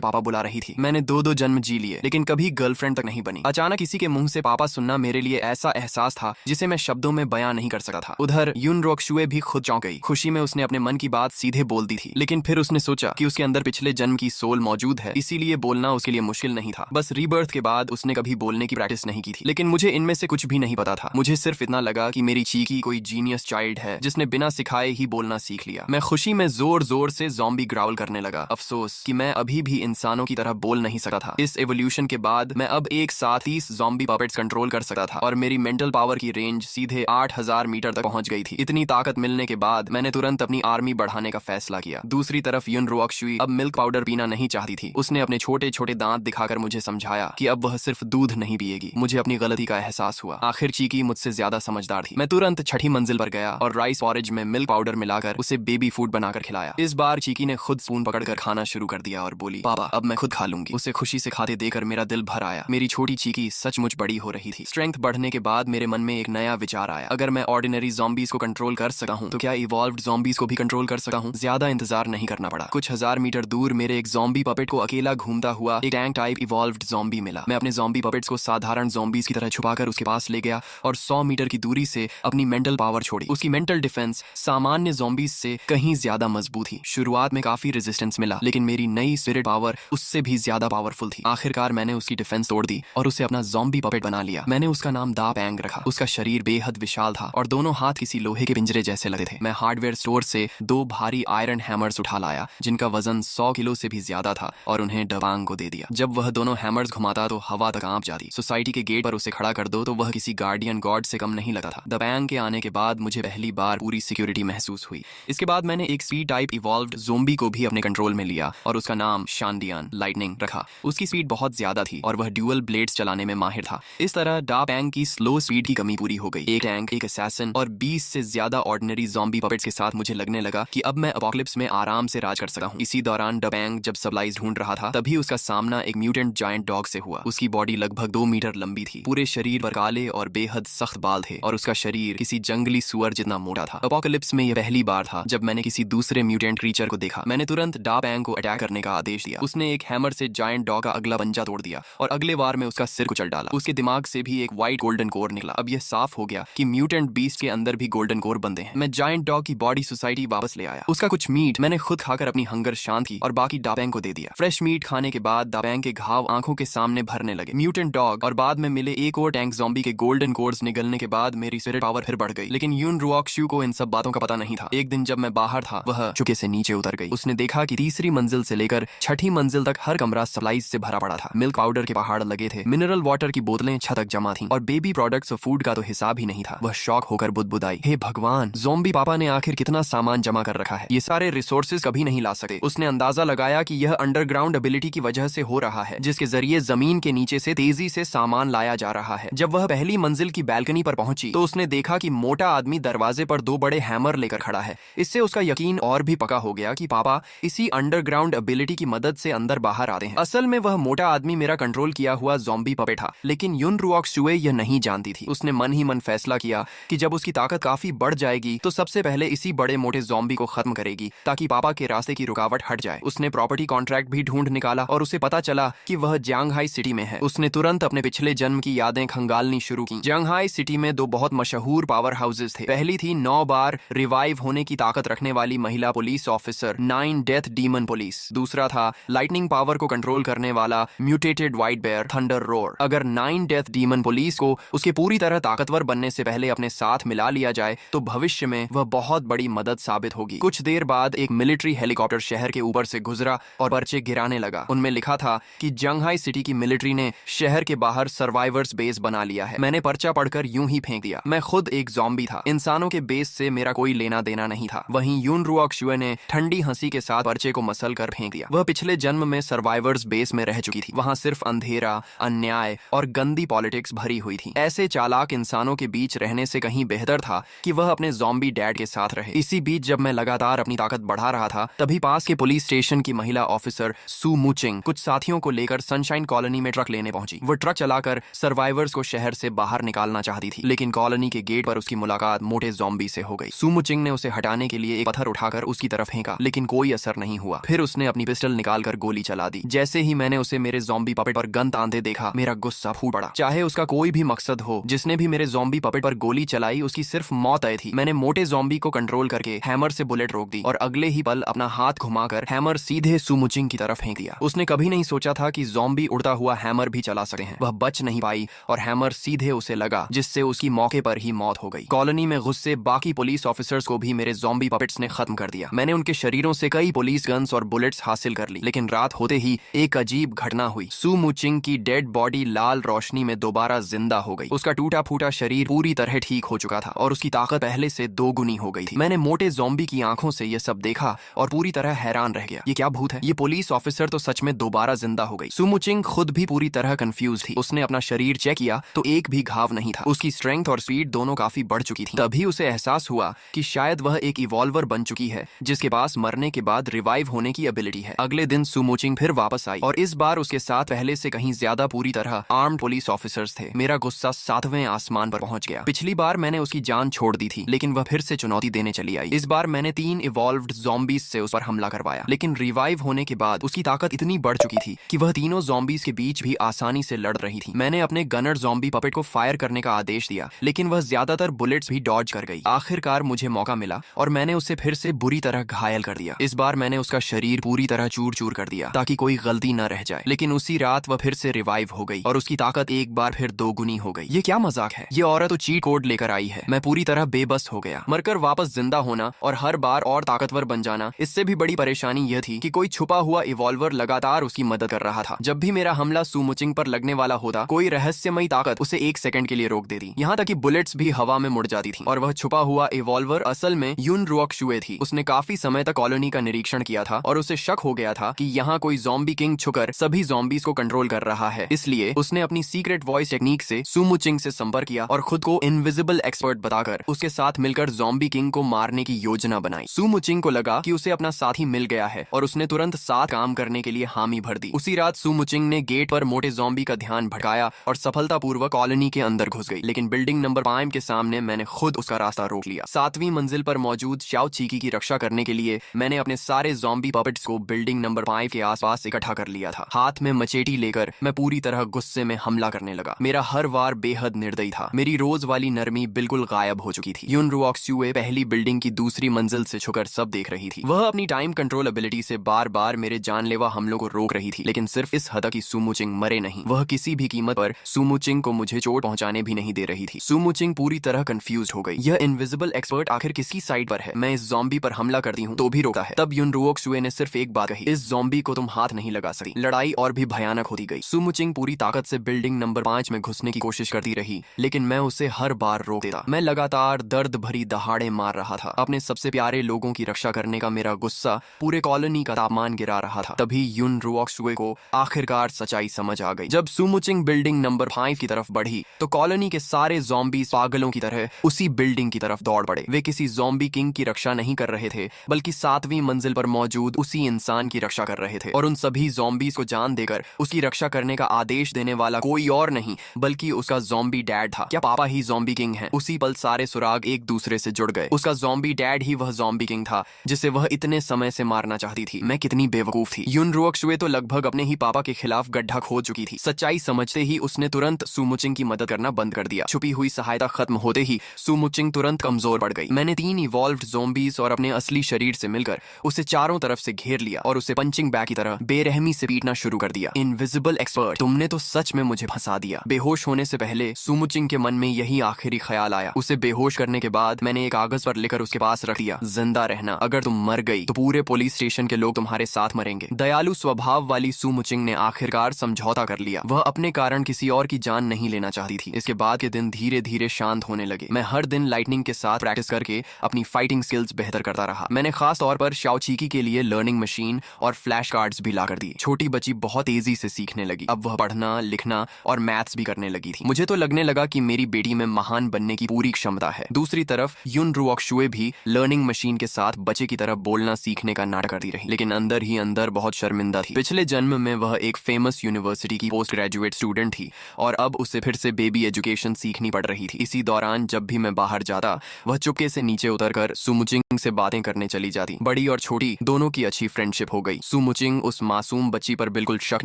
पापा बुला रही थी। मैंने दो जन्म जी लिए लेकिन कभी गर्लफ्रेंड तक नहीं बनी। अचानक किसी के मुंह से पापा सुनना मेरे लिए ऐसा एहसास था जिसे मैं शब्दों में बयां नहीं कर सकता था। उधर यून रोकशुए भी खुद चौंक गई। खुशी में उसने अपने मन की बात सीधे बोल दी थी, लेकिन फिर उसने सोचा कि उसके अंदर पिछले जन्म की सोल मौजूद है, इसीलिए बोलना उसके लिए मुश्किल नहीं था। बस रीबर्थ के बाद उसने कभी बोलने की प्रैक्टिस नहीं की थी। लेकिन मुझे इनमें से कुछ भी नहीं पता था। मुझे सिर्फ इतना लगा कि मेरी चीकी कोई जीनियस चाइल्ड है जिसने बिना सिखाए ही बोलना सीख लिया। मैं खुशी में जोर जोर से ज़ॉम्बी ग्राउल करने लगा। अफसोस कि मैं अभी भी इंसानों की तरह बोल नहीं सकता था। इस एवोल्यूशन के बाद मैं अब एक साथ 30 ज़ॉम्बी पपेट्स कंट्रोल कर सकता था और मेरी मेंटल पावर की रेंज सीधे 8000 मीटर तक पहुंच गई थी। इतनी ताकत मिलने के बाद मैंने तुरंत अपनी आर्मी बढ़ाने का फैसला किया। दूसरी तरफ युन रुओक्शुई अब मिल्क पाउडर पीना नहीं चाहती थी। उसने अपने छोटे छोटे दांत दिखाकर मुझे समझाया कि अब वह सिर्फ दूध नहीं पिएगी। मुझे अपनी गलती का एहसास हुआ। आखिर चीकी मुझसे ज्यादा समझदार थी। मैं तुरंत छठी मंजिल पर गया और राइस पॉरेज में मिल्क पाउडर मिलाकर उसे बेबी फूड बनाकर खिलाया। इस बार चीकी ने खुद स्पून पकड़कर खाना शुरू कर दिया और बोली, पापा अब मैं खुद खा लूंगी। उसे खुशी से खाते देकर मेरा दिल भर आया। मेरी छोटी चीकी सचमुच बड़ी हो रही थी। स्ट्रेंथ बढ़ने के बाद मेरे मन में एक नया विचार आया। अगर मैं ऑर्डिनरी ज़ॉम्बीज को कंट्रोल कर सकता हूँ तो क्या इवॉल्व्ड ज़ॉम्बीज को भी कंट्रोल कर सकता हूँ? ज्यादा इंतजार नहीं करना पड़ा। कुछ हजार मीटर दूर मेरे एक ज़ॉम्बी पपेट को अकेला घूमता हुआ एक टैंक टाइप इवॉल्व्ड ज़ॉम्बी मिला। मैं अपने ज़ॉम्बी पपेट्स को साधारण ज़ॉम्बीज की तरह छुपाकर उसके पास ले गया और 100 मीटर की दूरी से अपनी मेंटल पावर छोड़ी। उसकी मेंटल डिफेंस सामान्य ज़ॉम्बीज से कहीं ज्यादा मजबूत थी। शुरुआत में काफी रेजिस्टेंस मिला लेकिन मेरी नई स्पिरिट पावर उससे भी ज्यादा पावरफुल थी। आखिरकार मैंने उसकी डिफेंस तोड़ दी और उसे अपना ज़ॉम्बी पपेट बना लिया। मैंने उसका नाम दा पैंग रखा। उसका शरीर बेहद विशाल था और दोनों हाथ किसी लोहे के पिंजरे जैसे लगे थे। मैं हार्डवेयर स्टोर से 2 भारी आयरन हैमर्स उठा लाया जिनका वजन 100 किलो से भी ज्यादा था और उन्हें डबांग को दे दिया। जब वह दोनों हैमर्स घुमाता तो हवा तक कांप जाती। सोसाइटी के गेट पर उसे खड़ा कर दो तो वह किसी गार्डियन गॉड से कम नहीं लगता था। दबैंग के आने के बाद मुझे पहली बार पूरी सिक्योरिटी महसूस हुई। इसके बाद मैंने एक स्पीड टाइप इवॉल्व्ड ज़ोंबी को भी अपने कंट्रोल में लिया और उसका नाम शांडियान लाइटनिंग रखा। उसकी स्पीड बहुत ज्यादा थी और वह ड्यूअल ब्लेड्स चलाने में माहिर था। इस तरह डा पैंग की स्लो स्पीड की कमी पूरी हो गई। एक टैंक, एक असैसिन और 20 से ज्यादा ऑर्डिनरी ज़ॉम्बी पपेट्स के साथ मुझे लगने लगा कि अब मैं अपोकलिप्स में आराम से राज कर सकता हूँ। इसी दौरान डबैंग जब सप्लाईज ढूंढ रहा था तभी उसका सामना एक म्यूटेंट जायंट डॉग से हुआ। उसकी बॉडी लगभग 2 मीटर लंबी थी। पूरे शरीर पर काले और बेहद सख्त बाल थे और उसका शरीर किसी जंगली सुअर जितना मोटा था। अपोकलिप्स में यह पहली बार था जब मैंने किसी दूसरे म्यूटेंट क्रीचर को देखा। मैंने तुरंत डा पैंग को अटैक करने का आदेश दिया। उसने एक हैमर से जायंट डॉग का अगला पंजा तोड़ दिया और अगले बार में उसका सिर कुचल डाला। उसके दिमाग से भी एक व्हाइट गोल्डन कोर निकला। अब यह साफ हो गया कि म्यूटेंट बीस्ट के अंदर भी गोल्डन कोर बंधे हैं। मैं जायंट डॉग की बॉडी सोसाइटी वापस ले आया। उसका कुछ मीट मैंने खुद खाकर अपनी हंगर शांत की और बाकी डापैंग को दे दिया। फ्रेश मीट खाने के बाद डापैंग के घाव आंखों के सामने भरने लगे। म्यूटेंट डॉग और बाद में मिले एक और टैंक ज़ॉम्बी के गोल्डन कोर्स निगलने के बाद मेरी स्पिरिट पावर फिर बढ़ गई। लेकिन यून रुओक्शु को इन सब बातों का पता नहीं था। एक दिन जब मैं बाहर था वह चुके से नीचे उतर गई। उसने देखा कि तीसरी मंजिल से लेकर छठी मंजिल तक हर कमरा सप्लाईज से भरा पड़ा था। मिल्क पाउडर के पहाड़ लगे थे। मिनरल वाटर की बोतलें छत तक जमा थीं और बेबी प्रोडक्ट्स और फूड का तो हिसाब ही नहीं था। वह शॉक होकर बुदबुदाई, हे भगवान, ज़ॉम्बी पापा ने आखिर कितना सामान जमा कर रखा है। ये सारे रिसोर्सेज कभी नहीं ला सकते। उसने अंदाजा लगाया कि यह अंडरग्राउंड एबिलिटी की वजह से हो रहा है जिसके जरिए जमीन के नीचे से तेजी से सामान लाया जा रहा है। जब वह पहली मंजिल की बैल्कनी पर पहुंची तो उसने देखा कि मोटा आदमी दरवाजे पर 2 बड़े हैमर लेकर खड़ा है। इससे उसका यकीन और भी पक्का हो गया कि पापा इसी अंडरग्राउंड एबिलिटी की मदद से अंदर बाहर आते हैं। असल में वह मोटा आदमी मेरा कंट्रोल किया हुआ ज़ॉम्बी पपेट था। लेकिन युन रुओक्शुए यह नहीं जानती थी। उसने मन ही मन फैसला किया कि जब उसकी ताकत काफी बढ़ जाएगी तो सबसे पहले इसी बड़े मोटे ज़ॉम्बी को खत्म करेगी ताकि पापा के रास्ते की रुकावट हट जाए। उसने प्रॉपर्टी कॉन्ट्रैक्ट भी ढूंढ निकाला और उसे पता चला कि वह ज्यांगहाई सिटी में है। उसने तुरंत अपने पिछले जन्म की यादें खंगालनी शुरू की। ज्यांगहाई सिटी में 2 बहुत मशहूर पावर हाउसेस थे। पहली थी 9 बार रिवाइव होने की ताकत रखने वाली महिला police officer 9 death demon police. दूसरा था लाइटनिंग पावर को कंट्रोल करने वाला mutated white bear thunder roar. अगर 9 डेथ डीमन पुलिस को उसके पूरी तरह ताकतवर बनने से पहले अपने साथ मिला लिया जाए तो भविष्य में वह बहुत बड़ी मदद साबित होगी। कुछ देर बाद एक मिलिट्री हेलीकॉप्टर शहर के ऊपर से गुजरा और पर्चे गिराने लगा। उनमें लिखा था कि ज्यांगहाई सिटी की मिलिट्री ने शहर के बाहर सर्वाइवर्स बेस बना लिया है। मैंने पर्चा पढ़कर यूं ही फेंक दिया। मैं खुद एक ज़ॉम्बी था। इंसानों के बेस से मेरा कोई लेना देना नहीं था। वहीं यून रुओक्शुए ने ठंडी हंसी के साथ पर्चे को मसल कर फेंक दिया। वह पिछले जन्म में सर्वाइवर्स बेस में रह चुकी थी। वहां सिर्फ अंधेरा, अन्याय और गंदी पॉलिटिक्स भरी हुई थी। ऐसे चालाक इंसानों के बीच रहने से कहीं बेहतर था कि वह अपने ज़ॉम्बी डैड के साथ रहे। इसी बीच जब मैं लगातार अपनी ताकत बढ़ा रहा था तभी पास के पुलिस स्टेशन की महिला ऑफिसर सू मुचिंग कुछ साथियों को लेकर सनशाइन कॉलोनी में ट्रक लेने पहुंची। वो ट्रक चलाकर सर्वाइवर्स को शहर से बाहर निकालना चाहती थी। थी, लेकिन कॉलोनी के गेट पर उसकी मुलाकात मोटे ज़ॉम्बी से हो गई। सुमुचिंग ने उसे हटाने के लिए एक पत्थर उठाकर उसकी तरफ फेंका, लेकिन कोई असर नहीं हुआ। फिर उसने अपनी पिस्टल निकालकर गोली चला दी। जैसे ही मैंने उसे मेरे ज़ॉम्बी पपेट पर गन तानते देखा, मेरा गुस्सा फूट पड़ा। चाहे उसका कोई भी मकसद हो, जिसने भी मेरे ज़ॉम्बी पपेट पर गोली चलाई उसकी सिर्फ मौत आई थी। मैंने मोटे ज़ॉम्बी को कंट्रोल करके हैमर से बुलेट रोक दी और अगले ही पल अपना हाथ घुमाकर हैमर सीधे सुमुचिंग की तरफ फेंक दिया। उसने कभी नहीं सोचा था कि ज़ॉम्बी उड़ता हुआ हैमर भी चला सकते हैं। वह बच नहीं पाई और हैमर सीधे उसे लगा, जिससे उसकी मौके पर ही मौत हो गई। कॉलोनी में गुस्से बाकी पुलिस ऑफिसर्स को भी मेरे ज़ॉम्बी पपेट्स ने खत्म कर दिया। मैंने उनके शरीरों से कई पुलिस गन्स और बुलेट्स हासिल कर ली, लेकिन रात होते ही एक अजीब घटना हुई। सुमुचिंग की डेड बॉडी लाल रोशनी में दोबारा जिंदा हो गई। उसका टूटा फूटा शरीर पूरी तरह ठीक हो चुका था और उसकी ताकत पहले से दोगुनी हो गई थी। मैंने मोटे ज़ॉम्बी की आंखों से यह सब देखा और पूरी तरह हैरान रह गया। ये क्या भूत है? ये पुलिस ऑफिसर तो सच में दोबारा जिंदा हो गई। सुमुचिंग खुद भी पूरी तरह कंफ्यूज थी। उसने अपना शरीर चेक किया तो एक भी घाव नहीं था। उसकी स्ट्रेंथ और स्पीड दोनों काफी बढ़ चुकी थी। तभी उसे एहसास हुआ कि शायद वह एक इवॉल्वर बन चुकी है, जिसके पास मरने के बाद रिवाइव होने की एबिलिटी है। अगले दिन सुमुचिंग फिर वापस आई और इस बार उसके साथ पहले से कहीं ज्यादा पूरी तरह आर्म्ड पुलिस ऑफिसर्स थे। मेरा गुस्सा 7वें आसमान पर पहुंच गया। पिछली बार मैंने उसकी जान छोड़ दी थी, लेकिन वह फिर से चुनौती देने चली आई। इस बार मैंने 3 इवॉल्व्ड ज़ॉम्बीज से उस पर हमला करवाया, लेकिन रिवाइव होने के बाद उसकी ताकत इतनी बढ़ चुकी थी कि वह तीनों ज़ॉम्बीज के बीच भी आसानी से लड़ रही थी। मैंने अपने गनर ज़ॉम्बी पपेट को फायर करने का आदेश दिया, लेकिन वह ज्यादातर बुलेट्स भी डॉज कर गई। आखिरकार मुझे मौका मिला और मैंने उसे फिर से बुरी तरह घायल कर दिया। इस बार मैंने उसका शरीर पूरी तरह चूर चूर कर दिया ताकि कोई गलती न रह जाए, लेकिन उसी रात वह फिर से रिवाइव हो गई और उसकी ताकत एक बार फिर दोगुनी हो गई। ये क्या मजाक है? ये औरत तो चीट कोड लेकर आई है। मैं पूरी तरह बेबस हो गया। मरकर वापस जिंदा होना और हर बार और ताकतवर बन जाना, इससे भी बड़ी परेशानी यह थी कि कोई छुपा हुआ इवॉल्वर लगातार उसकी मदद कर रहा था। जब भी मेरा हमला सुमुचिंग पर लगने वाला होता, कोई रहस्यमयी ताकत उसे 1 सेकंड के लिए रोक देती। यहाँ तक कि बुलेट्स भी हवा में मुड़ जाती थी। और वह छुपा हुआ इवॉल्वर असल में युन रुओक्शुए थी। उसने काफी समय तक कॉलोनी का निरीक्षण किया था और उसे शक हो गया था कि यहाँ कोई ज़ॉम्बी किंग छुकर सभी ज़ॉम्बीज को कंट्रोल कर रहा है। इसलिए उसने अपनी सीक्रेट वॉइस टेक्निक से सुमुचिंग से संपर्क किया और खुद को इनविजिबल एक्सपर्ट बताकर उसके साथ मिलकर ज़ॉम्बी किंग को मारने की योजना बनाई। सुमुचिंग को लगा कि उसे अपना साथी मिल गया है और उसने तुरंत साथ काम करने के लिए हामी भर दी। उसी रात सुमुचिंग ने गेट पर मोटे ज़ॉम्बी का ध्यान भटकाया और सफलतापूर्वक कॉलोनी के अंदर घुस गई, लेकिन बिल्डिंग नंबर 5 के सामने मैंने खुद उसका रास्ता रोक लिया। 7वीं मंजिल पर मौजूद शाओ चीकी की रक्षा करने के लिए मैंने अपने सारे ज़ॉम्बी पपेट्स को बिल्डिंग नंबर 5 के आसपास इकट्ठा कर लिया था। हाथ में मचेटी लेकर मैं पूरी तरह गुस्से में हमला करने लगा। मेरा हर वार बेहद निर्दयी था। मेरी रोज वाली नरमी बिल्कुल गायब हो चुकी थी। युन रुओक्शुए पहली बिल्डिंग की दूसरी मंजिल से छुकर सब देख रही थी। वह अपनी टाइम कंट्रोल एबिलिटी से बार बार मेरे जानलेवा हमलों को रोक रही थी, लेकिन सिर्फ इस हद तक कि सुमुचिंग मरे नहीं। वह किसी भी कीमत पर सुमुचिंग को मुझे चोट पहुंचाने भी नहीं दे रही थी। सुमुचिंग पूरी तरह कंफ्यूज हो गई। यह इनविजिबल एक्सपर्ट आखिर किसकी साइड पर है? मैं इस ज़ॉम्बी पर हमला करती हूँ तो भी रोकता है। तब युन रुओक्शुए ने सिर्फ एक बात कही, इस ज़ॉम्बी को तुम हाथ नहीं लगा सकती। लड़ाई और भी भयानक होती गई। सुमुचिंग पूरी ताकत से बिल्डिंग नंबर 5 में घुसने की कोशिश करती रही, लेकिन मैं उसे हर बार रोक देता। मैं लगातार दर्द भरी दहाड़े मार रहा था। अपने सबसे प्यारे लोगों की रक्षा करने का मेरा गुस्सा पूरे कॉलोनी का तापमान गिरा रहा था। तभी युन रुओक्शुए को आखिरकार सच्चाई समझ आ गई। जब सुमुचिंग बिल्डिंग नंबर 5 की तरफ बढ़ी तो कॉलोनी के सारे ज़ॉम्बी पागलों की तरह उसी बिल्डिंग की तरफ दौड़ पड़े। वे किसी ज़ॉम्बी किंग की रक्षा नहीं कर रहे थे, बल्कि 7वीं मंजिल पर मौजूद उसी इंसान की रक्षा कर रहे थे। और उन सभी ज़ॉम्बीज को जान देकर उसकी रक्षा करने का आदेश देने वाला कोई और नहीं बल्कि उसका ज़ॉम्बी डैड था। क्या पापा ही ज़ॉम्बी किंग है? उसी पल सारे सुराग एक दूसरे से जुड़ गए। उसका ज़ॉम्बी डैड ही वह ज़ॉम्बी किंग था जिसे वह इतने समय से मारना चाहती थी। मैं कितनी बेवकूफ थी। युन रुओक्शुए तो लगभग अपने ही पापा के खिलाफ गड्ढा खोद चुकी थी। सच्चाई समझते ही उसने तुरंत सुमुचिंग की मदद करना बंद कर दिया। छुपी हुई सहायता खत्म होते ही सुमुचिंग तुरंत कमजोर पड़ गई। मैंने 3 इवॉल्व्ड ज़ॉम्बीज और अपने असली शरीर से मिलकर उसे चारों तरफ से घेर लिया और उसे पंचिंग बैग की तरह बेरहमी से पीटना शुरू कर दिया। इनविजिबल एक्सपर्ट, तुमने तो सच में मुझे फंसा दिया। बेहोश होने से पहले सुमुचिंग के मन में यही आखिरी ख्याल आया। उसे बेहोश करने के बाद मैंने एक कागज पर लिखकर उसके पास रख दिया, जिंदा रहना, अगर तुम मर गई तो पूरे पुलिस स्टेशन के लोग तुम्हारे साथ मरेंगे। दयालु स्वभाव वाली सुमुचिंग ने आखिरकार समझौता कर लिया। वह अपने कारण किसी और की जान नहीं लेना चाहती थी। इसके बाद के दिन धीरे धीरे शांत होने लगे। मैं हर दिन लाइटनिंग के साथ प्रैक्टिस करके अपनी फाइटिंग स्किल्स बेहतर करता रहा। मैंने खास तौर पर शाओ चीकी के लिए लर्निंग मशीन और फ्लैश कार्ड्स भी ला कर दिए। छोटी बच्ची बहुत तेजी से सीखने लगी। अब वह पढ़ना, लिखना और मैथ्स भी करने लगी थी। मुझे तो लगने लगा कि मेरी बेटी में महान बनने की पूरी क्षमता है। दूसरी तरफ युन रुओक्शुए भी लर्निंग मशीन के साथ बच्चे की तरह बोलना सीखने का नाटक करती रही, लेकिन अंदर ही अंदर बहुत शर्मिंदा थी। पिछले जन्म में वह एक फेमस यूनिवर्सिटी की पोस्ट ग्रेजुएट स्टूडेंट थी और अब उसे फिर से बेबी एजुकेशन कम्युनिकेशन सीखनी पड़ रही थी। इसी दौरान जब भी मैं बाहर जाता, वह चुपके से नीचे उतरकर सुमुचिंग से बातें करने चली जाती। बड़ी और छोटी दोनों की अच्छी फ्रेंडशिप हो गई। सुमुचिंग उस मासूम बच्ची पर बिल्कुल शक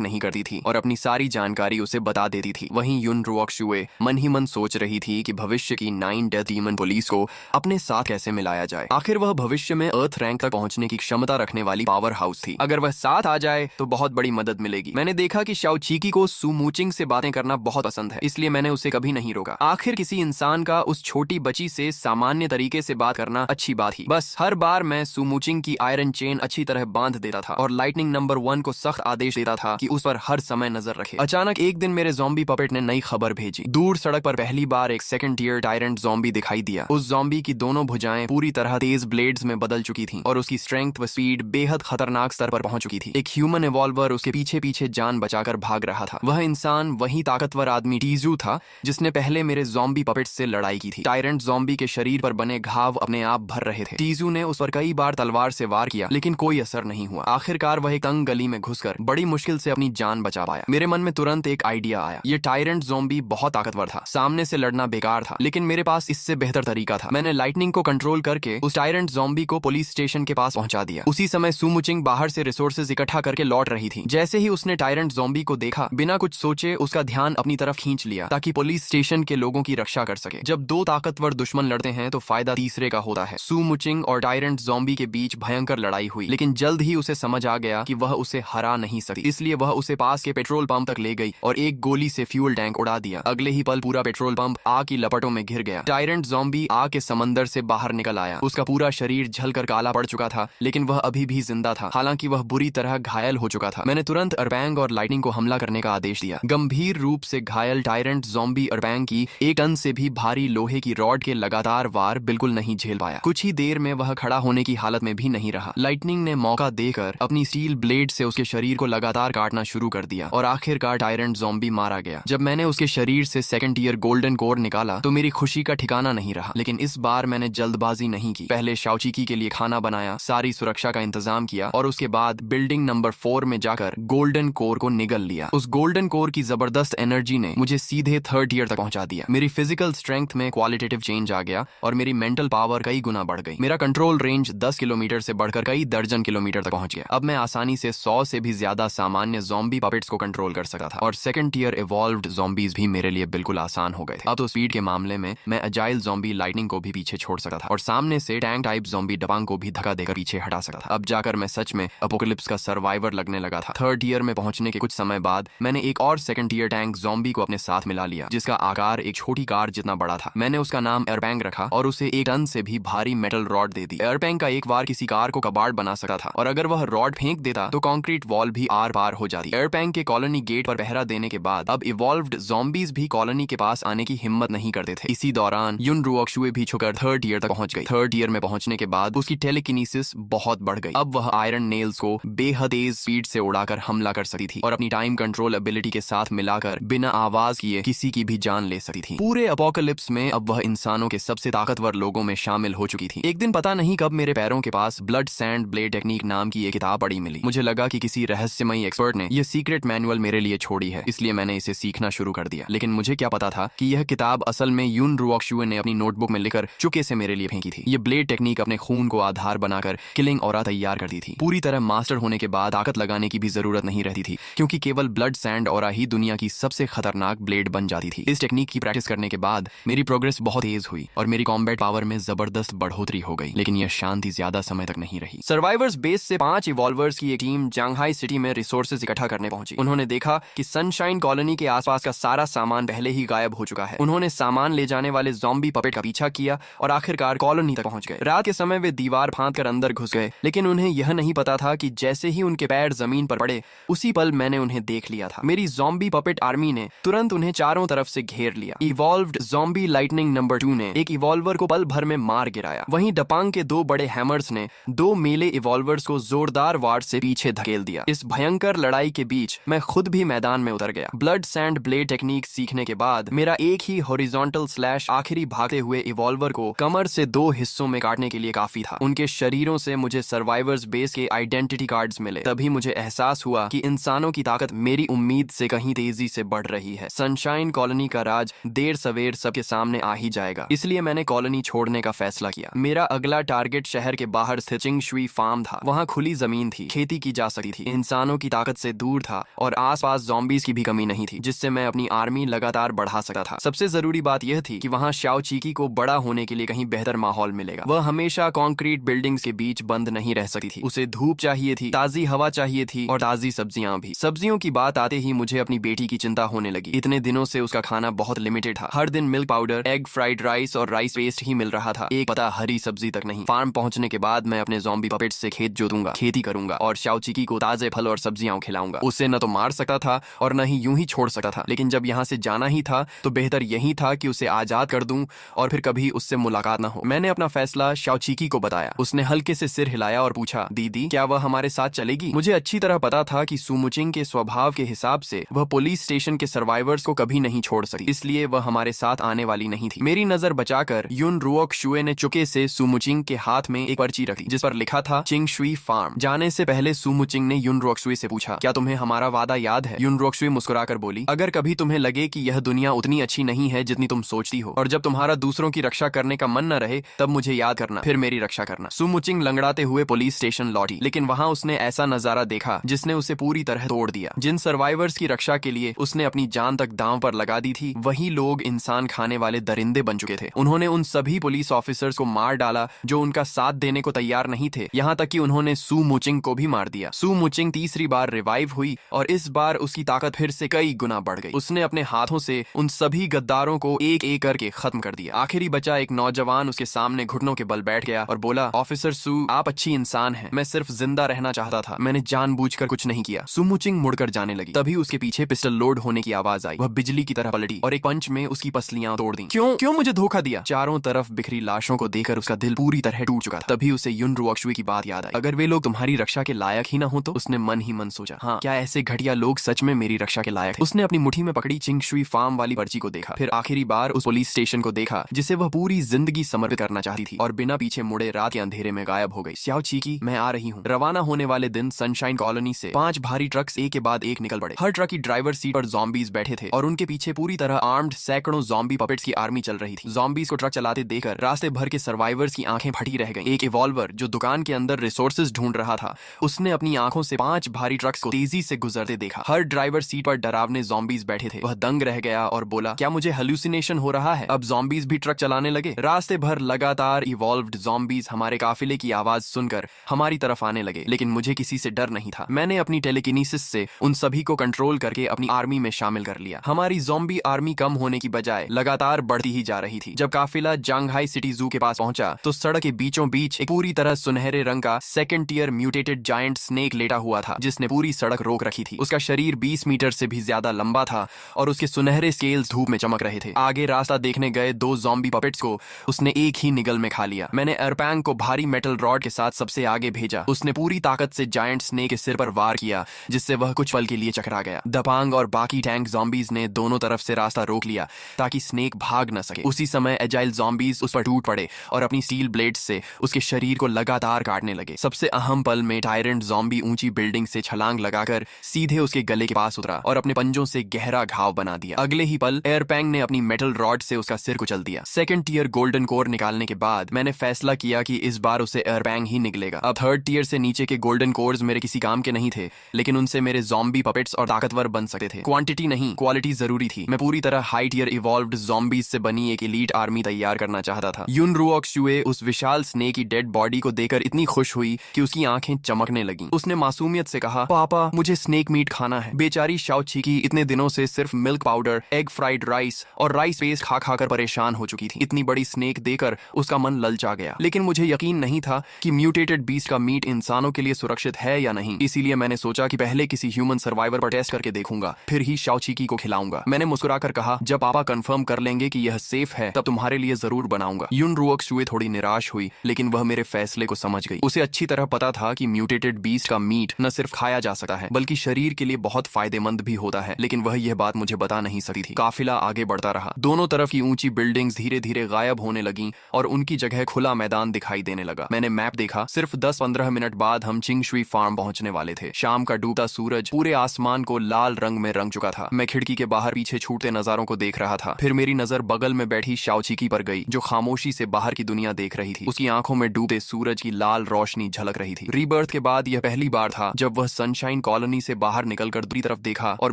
नहीं करती थी और अपनी सारी जानकारी उसे बता देती थी। वहीं युन रुओक्शुए मन ही मन सोच रही थी कि भविष्य की 9 डेथ डीमन पुलिस को अपने साथ कैसे मिलाया जाए। आखिर वह भविष्य में अर्थ रैंक तक पहुंचने की क्षमता रखने वाली पावर हाउस थी। अगर वह साथ आ जाए तो बहुत बड़ी मदद मिलेगी। मैंने देखा कि शाओचीकी को सुमुचिंग से बातें करना बहुत पसंद है, इसलिए मैंने उसे कभी नहीं रोका। आखिर किसी इंसान का उस छोटी बच्ची से सामान्य तरीके से बात करना अच्छी बात ही। बस हर बार मैं सुमुचिंग की आयरन चेन अच्छी तरह बांध देता था और लाइटनिंग नंबर 1 को सख्त आदेश देता था कि उस पर हर समय नजर रखे। अचानक एक दिन मेरे ज़ॉम्बी पपेट ने नई खबर भेजी। दूर सड़क पर पहली बार एक सेकंड टियर टायरेंट ज़ॉम्बी दिखाई दिया। उस ज़ॉम्बी की दोनों भुजाएं पूरी तरह तेज ब्लेड्स में बदल चुकी थीं और उसकी स्ट्रेंथ व स्पीड बेहद खतरनाक स्तर पर पहुंच चुकी थी। एक ह्यूमन इवॉल्वर उसके पीछे पीछे जान बचाकर भाग रहा था। वह इंसान वही ताकतवर आदमी टीजू था जिसने पहले मेरे ज़ॉम्बी पपेट से लड़ाई की थी। टायरेंट ज़ॉम्बी के शरीर पर बने घाव अपने आप भर रहे थे। टीजू ने उस पर कई बार तलवार से वार किया, लेकिन कोई असर नहीं हुआ। आखिरकार वह एक तंग गली में घुसकर बड़ी मुश्किल से अपनी जान बचा पाया। मेरे मन में तुरंत एक आइडिया आया। ये टायरेंट ज़ॉम्बी बहुत ताकतवर था, सामने से लड़ना बेकार था, लेकिन मेरे पास इससे बेहतर तरीका था। मैंने लाइटनिंग को कंट्रोल करके उस टायरेंट ज़ॉम्बी को पुलिस स्टेशन के पास पहुंचा दिया। उसी समय सुमुचिंग बाहर से रिसोर्सेज इकट्ठा करके लौट रही थी। जैसे ही उसने टायरेंट ज़ॉम्बी को देखा, बिना कुछ सोचे उसका ध्यान अपनी तरफ खींच लिया ताकि पुलिस स्टेशन के लोगों की रक्षा कर सके। जब दो ताकतवर दुश्मन लड़ते हैं तो फायदा तीसरे का होता है। सुमुचिंग और टायरेंट ज़ॉम्बी के बीच भयंकर लड़ाई हुई, लेकिन जल्द ही उसे समझ आ गया कि वह उसे हरा नहीं सकती। इसलिए वह उसे पास के पेट्रोल पंप तक ले गई और एक गोली से फ्यूल टैंक उड़ा दिया। अगले ही पल पूरा पेट्रोल पंप आग की लपटों में घिर गया। टायरेंट ज़ॉम्बी आग के समंदर से बाहर निकल आया। उसका पूरा शरीर जलकर काला पड़ चुका था, लेकिन वह अभी भी जिंदा था, हालांकि वह बुरी तरह घायल हो चुका था। मैंने तुरंत अरबैंग और लाइटनिंग को हमला करने का आदेश दिया। गंभीर रूप से घायल टायरेंट ज़ॉम्बी अरबैंग की 1 टन से भी भारी लोहे की रॉड के लगातार वार बिल्कुल नहीं झेल पाया। कुछ ही देर में वह खड़ा होने की हालत में भी नहीं रहा। लाइटनिंग ने मौका देकर अपनी स्टील ब्लेड से उसके शरीर को लगातार काटना शुरू कर दिया और आखिरकार टायरेंट ज़ॉम्बी मारा गया। जब मैंने उसके शरीर से सेकंड टियर गोल्डन कोर निकाला तो मेरी खुशी का ठिकाना नहीं रहा, लेकिन इस बार मैंने जल्दबाजी नहीं की। पहले शाओचीकी के लिए खाना बनाया, सारी सुरक्षा का इंतजाम किया और उसके बाद बिल्डिंग नंबर 4 में जाकर गोल्डन कोर को निगल लिया। उस गोल्डन कोर की जबरदस्त एनर्जी ने मुझे सीधे 3rd टियर तक पहुंचा दिया। मेरी फिजिकल स्ट्रेंथ में क्वालिटेटिव चेंज आ गया और मेरी मेंटल पावर कई गुना बढ़ गई। मेरा कंट्रोल रेंज 10 किलोमीटर से बढ़कर कई दर्जन किलोमीटर तक पहुंच गया। अब मैं आसानी से 100 से भी ज्यादा सामान्य ज़ॉम्बी पपेट्स को कंट्रोल कर सकता था और सेकंड टियर इवॉल्व्ड ज़ॉम्बीज भी मेरे लिए बिल्कुल आसान हो गए थे। अब तो स्पीड के मामले में मैं अजाइल ज़ॉम्बी लाइटनिंग को भी पीछे छोड़ सकता था और सामने से टैंक टाइप ज़ॉम्बी डबांग को भी धक्का देकर पीछे हटा सकता था। अब जाकर मैं सच में अपोकलिप्स का सर्वाइवर लगने लगा था। 3rd टियर में पहुंचने के कुछ समय बाद मैंने एक और सेकंड टियर टैंक ज़ॉम्बी को अपने साथ मिला लिया, जिसका आकार एक छोटी कार जितना बड़ा था। मैंने उसका नाम एयरबैंग रखा और उसे 1 टन से भी भारी मेटल रॉड दे दी। एयरबैंग का एक बार किसी कार को कबाड़ बना सकता था और अगर वह रॉड फेंक देता तो कंक्रीट वॉल भी आर पार हो जाती। एयरबैंग के कॉलोनी गेट पर पहरा देने के बाद अब इवॉल्व्ड ज़ॉम्बीज भी कॉलोनी के पास आने की हिम्मत नहीं करते थे। इसी दौरान युन रुओक्शुए भी छुकर 3rd टियर तक पहुंच गई। 3rd टियर में पहुंचने के बाद उसकी टेलीकिनेसिस बहुत बढ़ गई। अब वह आयरन नेल्स को बेहद तेज स्पीड से उड़ाकर हमला कर सकती थी और अपनी टाइम कंट्रोल एबिलिटी के साथ मिलाकर बिना आवाज किए किसी की भी जान ले सकती थी। पूरे अपोकलिप्स में अब वह इंसानों के सबसे ताकतवर लोगों में शामिल हो चुकी थी। एक दिन पता नहीं कब मेरे पैरों के पास ब्लड सैंड ब्लेड टेक्निक नाम की एक किताब पड़ी मिली। मुझे लगा कि किसी रहस्यमयी एक्सपर्ट ने यह सीक्रेट मैनुअल मेरे लिए छोड़ी है, इसलिए मैंने इसे सीखना शुरू कर दिया। लेकिन मुझे क्या पता था कि यह किताब असल में युन रुओक्शुए ने अपनी नोटबुक में लिखकर चुपके से मेरे लिए फेंकी थी। ये ब्लेड टेक्निक अपने खून को आधार बनाकर किलिंग ऑरा तैयार करती थी। पूरी तरह मास्टर होने के बाद ताकत लगाने की भी जरूरत नहीं रहती थी, क्योंकि केवल ब्लड सैंड ऑरा ही दुनिया की सबसे खतरनाक ब्लेड बन जाती थी। इस टेक्निक की प्रैक्टिस करने के बाद मेरी प्रोग्रेस बहुत तेज हुई और मेरी कॉम्बैट पावर में जबरदस्त बढ़ोतरी हो गई, लेकिन यह शांति ज्यादा समय तक नहीं रही। सर्वाइवर्स बेस से 5 इवॉल्वर्स की एक टीम जांघाई सिटी में रिसोर्सेज इकट्ठा करने पहुंची। उन्होंने देखा कि सनशाइन कॉलोनी के आसपास का सारा सामान पहले ही गायब हो चुका है। उन्होंने सामान ले जाने वाले ज़ॉम्बी पपेट का पीछा किया और आखिरकार कॉलोनी तक पहुंच गए। रात के समय वे दीवार फांदकर अंदर घुस गए, लेकिन उन्हें यह नहीं पता था कि जैसे ही उनके पैर जमीन पर पड़े उसी पल मैंने उन्हें देख लिया था। मेरी ज़ॉम्बी पपेट आर्मी ने तुरंत उन्हें चारों तरफ से घेर लिया। इवॉल्व्ड ज़ॉम्बी लाइटनिंग नंबर 2 ने एक इवॉल्वर को पल भर में मार गिराया। वहीं डपांग के 2 बड़े हैमर्स ने 2 मेले इवॉल्वर्स को जोरदार वार से पीछे धकेल दिया। इस भयंकर लड़ाई के बीच मैं खुद भी मैदान में उतर गया। ब्लड सैंड ब्लेड टेक्निक सीखने के बाद मेरा एक ही हॉरिजॉन्टल स्लैश आखिरी भागते हुए इवॉल्वर को कमर से 2 हिस्सों में काटने के लिए काफी था। उनके शरीरों से मुझे सर्वाइवर्स बेस के आइडेंटिटी कार्ड्स मिले। तभी मुझे एहसास हुआ कि इंसानों की ताकत मेरी उम्मीद से कहीं तेजी से बढ़ रही है। सनशाइन कॉलोनी का आज देर सवेर सबके सामने आ ही जाएगा। इसलिए मैंने कॉलोनी छोड़ने का फैसला किया। मेरा अगला टारगेट शहर के बाहर स्थित चिंगशुई फार्म था। वहाँ खुली जमीन थी, खेती की जा सकती थी, इंसानों की ताकत से दूर था और आसपास ज़ॉम्बीज की भी कमी नहीं थी, जिससे मैं अपनी आर्मी लगातार बढ़ा सकता था। सबसे जरूरी बात यह थी कि वहाँ शाओ चीकी को बड़ा होने के लिए कहीं बेहतर माहौल मिलेगा। वह हमेशा कंक्रीट बिल्डिंग्स के बीच बंद नहीं रह सकती थी। उसे धूप चाहिए थी, ताजी हवा चाहिए थी और ताजी सब्जियां भी। सब्जियों की बात आते ही मुझे अपनी बेटी की चिंता होने लगी। इतने दिनों से उसका खाना बहुत लिमिटेड था। हर दिन milk powder, egg fried rice और राइस पेस्ट ही मिल रहा था, एक पता हरी सब्जी तक नहीं। फार्म पहुंचने के बाद मैं अपने ज़ॉम्बी पपेट्स से खेत जोतूंगा, खेती करूंगा और शाओ चीकी को ताजे फल और सब्जियां खिलाऊंगा। उसे न तो मार सकता था और न ही यूं ही छोड़ सकता था, लेकिन जब यहाँ से जाना ही था तो बेहतर यही था कि उसे आजाद कर दूं और फिर कभी उससे मुलाकात न हो। मैंने अपना फैसला शाओ चीकी को बताया। उसने हल्के से सिर हिलाया और पूछा, दीदी क्या वह हमारे साथ चलेगी? मुझे अच्छी तरह पता था कि सुमुचिंग के स्वभाव के हिसाब से वह पुलिस स्टेशन के सर्वाइवर्स को कभी नहीं छोड़ सकती, इसलिए वह हमारे साथ आने वाली नहीं थी। मेरी नजर बचाकर युन रुओक शुए ने चुके से सुमुचिंग के हाथ में एक पर्ची रखी जिस पर लिखा था चिंगशुई फार्म। जाने से पहले सुमुचिंग ने युन रुओक शुए से पूछा, क्या तुम्हें हमारा वादा याद है? युन रुओक शुए मुस्कुराकर बोली, अगर कभी तुम्हें लगे कि यह दुनिया उतनी अच्छी नहीं है जितनी तुम सोचती हो और जब तुम्हारा दूसरों की रक्षा करने का मन न रहे तब मुझे याद करना, फिर मेरी रक्षा करना। सुमुचिंग लंगड़ाते हुए पुलिस स्टेशन लौटी, लेकिन वहां उसने ऐसा नजारा देखा जिसने उसे पूरी तरह तोड़ दिया। जिन सर्वाइवर्स की रक्षा के लिए उसने अपनी जान तक दांव पर लगा दी थी, वही लोग इंसान खाने वाले दरिंदे बन चुके थे। उन्होंने उन सभी पुलिस ऑफिसर्स को मार डाला जो उनका साथ देने को तैयार नहीं थे, यहाँ तक कि उन्होंने सू मुचिंग को भी मार दिया। सू मुचिंग तीसरी बार रिवाइव हुई और इस बार उसकी ताकत फिर से कई गुना बढ़ गई। उसने अपने हाथों से उन सभी गद्दारों को एक एक करके खत्म कर दिया। आखिरी बचा एक नौजवान उसके सामने घुटनों के बल बैठ गया और बोला, ऑफिसर सू, आप अच्छी इंसान हैं, मैं सिर्फ जिंदा रहना चाहता था, मैंने जानबूझकर कुछ नहीं किया। सू मुचिंग मुड़कर जाने लगी, तभी उसके पीछे पिस्टल लोड होने की आवाज आई। वह बिजली की तरह पलटी और एक पंच में उसकी पसलियां तोड़ दी। क्यों क्यों मुझे धोखा दिया? चारों तरफ बिखरी लाशों को देखकर उसका दिल पूरी तरह टूट चुका था। तभी उसे युन रुओक शुए की बात याद आई, अगर वे लोग तुम्हारी रक्षा के लायक ही ना हो तो? उसने मन ही मन सोचा, हाँ, क्या ऐसे घटिया लोग सच में मेरी रक्षा के लायक? उसने अपनी मुट्ठी में पकड़ी चिंगशुई फार्म वाली पर्ची को देखा, फिर आखिरी बार उस पुलिस स्टेशन को देखा जिसे वह पूरी जिंदगी समर्पित करना चाहती थी और बिना पीछे मुड़े रात के अंधेरे में गायब हो गई। शाओ चीकी, मैं आ रही हूँ। रवाना होने वाले दिन सनशाइन कॉलोनी से 5 भारी ट्रक्स एक के बाद एक निकल पड़े। हर ट्रक की ड्राइवर सीट पर ज़ॉम्बीज बैठे थे और उनके पीछे पूरी तरह आर्म्ड सैकड़ों ज़ॉम्बी पपेट्स की आर्मी चल रही थी। ज़ॉम्बीज को ट्रक चलाते देखकर रास्ते भर के सर्वाइवर्स की आंखें फटी रह गईं। एक इवॉल्वर जो दुकान के अंदर रिसोर्सेज ढूंढ रहा था, उसने अपनी आंखों से 5 भारी ट्रक्स को तेजी से गुजरते देखा। हर ड्राइवर सीट पर डरावने ज़ॉम्बीज बैठे थे। वह दंग रह गया और बोला, क्या मुझे हेलुसिनेशन हो रहा है? अब ज़ॉम्बीज भी ट्रक चलाने लगे। रास्ते भर लगातार इवॉल्व्ड ज़ॉम्बीज हमारे काफिले की आवाज सुनकर हमारी तरफ आने लगे, लेकिन मुझे किसी से डर नहीं था। मैंने अपनी टेलीकिनेसिस से उन सभी को कंट्रोल करके अपनी आर्मी में शामिल कर लिया। हमारी ज़ॉम्बी आर्मी कम होने की बजाय लगातार बढ़ती ही जा रही थी। जब काफिला जांगहाई सिटी जू के पास पहुंचा तो सड़क के बीचों बीच एक पूरी तरह सुनहरे रंग का second tier mutated giant snake लेटा हुआ था, जिसने पूरी सड़क रोक रखी थी। उसका शरीर 20 मीटर से भी ज्यादा लंबा था और उसके सुनहरे स्केल्स धूप में चमक रहे थे। आगे रास्ता देखने गए 2 ज़ॉम्बी पपेट्स को उसने एक ही निगल में खा लिया। मैंने एरपैंग को भारी मेटल रॉड के साथ सबसे आगे भेजा। उसने पूरी ताकत से जायंट स्नेक के सिर पर वार किया, जिससे वह कुछ पल के लिए चकरा गया। दपांग और बाकी टैंक ज़ॉम्बीज ने दोनों तरफ से रास्ता रोक लिया ताकि स्नेक भाग न सके। उसी समय एजाइल ज़ॉम्बीज उस पर टूट पड़े और अपनी स्टील ब्लेड्स से उसके शरीर को लगातार काटने लगे। सबसे अहम पल में टायरेंट ज़ॉम्बी ऊंची बिल्डिंग से छलांग लगाकर सीधे उसके गले के पास उतरा और अपने पंजों से गहरा घाव बना दिया। अगले ही पल एयरपैंग ने अपनी मेटल रॉड से उसका सिर कुचल दिया। सेकंड टियर गोल्डन कोर निकालने के बाद मैंने फैसला किया कि इस बार उसे एयरपैंग ही निकलेगा। अब थर्ड टियर से नीचे के गोल्डन कोर्स मेरे किसी काम के नहीं थे, लेकिन उनसे मेरे ज़ॉम्बी पपेट्स और ताकतवर बन सकते थे। क्वांटिटी नहीं, क्वालिटी जरूरी थी। मैं पूरी तरह हाई टियर इवॉल्व्ड ज़ॉम्बीज से बनी एक एलीट आर्मी तैयार करना चाहता था। युन रुओक शुए उस विशाल स्नेक की डेड बॉडी को देखकर इतनी खुश हुई कि उसकी आंखें चमकने लगीं। उसने मासूमियत से कहा, पापा मुझे स्नेक मीट खाना है। बेचारी शाओ चीकी इतने दिनों से सिर्फ milk powder, egg fried rice और राइस पेस्ट खा खाकर परेशान हो चुकी थी। इतनी बड़ी स्नेक देकर उसका मन ललचा गया, लेकिन मुझे यकीन नहीं था कि म्यूटेटेड बीस्ट का मीट इंसानों के लिए सुरक्षित है या नहीं। इसीलिए मैंने सोचा कि पहले किसी ह्यूमन सर्वाइवर पर टेस्ट करके देखूंगा, फिर ही शाओ चीकी को खिलाऊंगा। मैंने मुस्कुराकर कहा, जब पापा कंफर्म कर लेंगे कि यह सेफ है तब तुम्हारे लिए जरूर बनाऊंगा। युन रुओक शुए थोड़ी निराश हुई, लेकिन वह मेरे फैसले को समझ गई। उसे अच्छी तरह पता था कि म्यूटेटेड बीस्ट का मीट न सिर्फ खाया जा सकता है बल्कि शरीर के लिए बहुत फायदेमंद भी होता है, लेकिन वह यह बात मुझे बता नहीं सकती थी। काफिला आगे बढ़ता रहा। दोनों तरफ की ऊंची बिल्डिंग्स धीरे धीरे गायब होने लगीं और उनकी जगह खुला मैदान दिखाई देने लगा। मैंने मैप देखा, सिर्फ 10-15 मिनट बाद हम चिंगशुई फार्म पहुंचने वाले थे। शाम का डूबता सूरज पूरे आसमान को लाल रंग में रंग चुका था। मैं खिड़की के बाहर पीछे छूटते नजर नजारों को देख रहा था। फिर मेरी नजर बगल में बैठी शाओचिकी पर गई, जो खामोशी से बाहर की दुनिया देख रही थी। उसकी आंखों में डूबते सूरज की लाल रोशनी झलक रही थी। रीबर्थ के बाद यह पहली बार था जब वह सनशाइन कॉलोनी से बाहर निकलकर दूसरी तरफ देखा और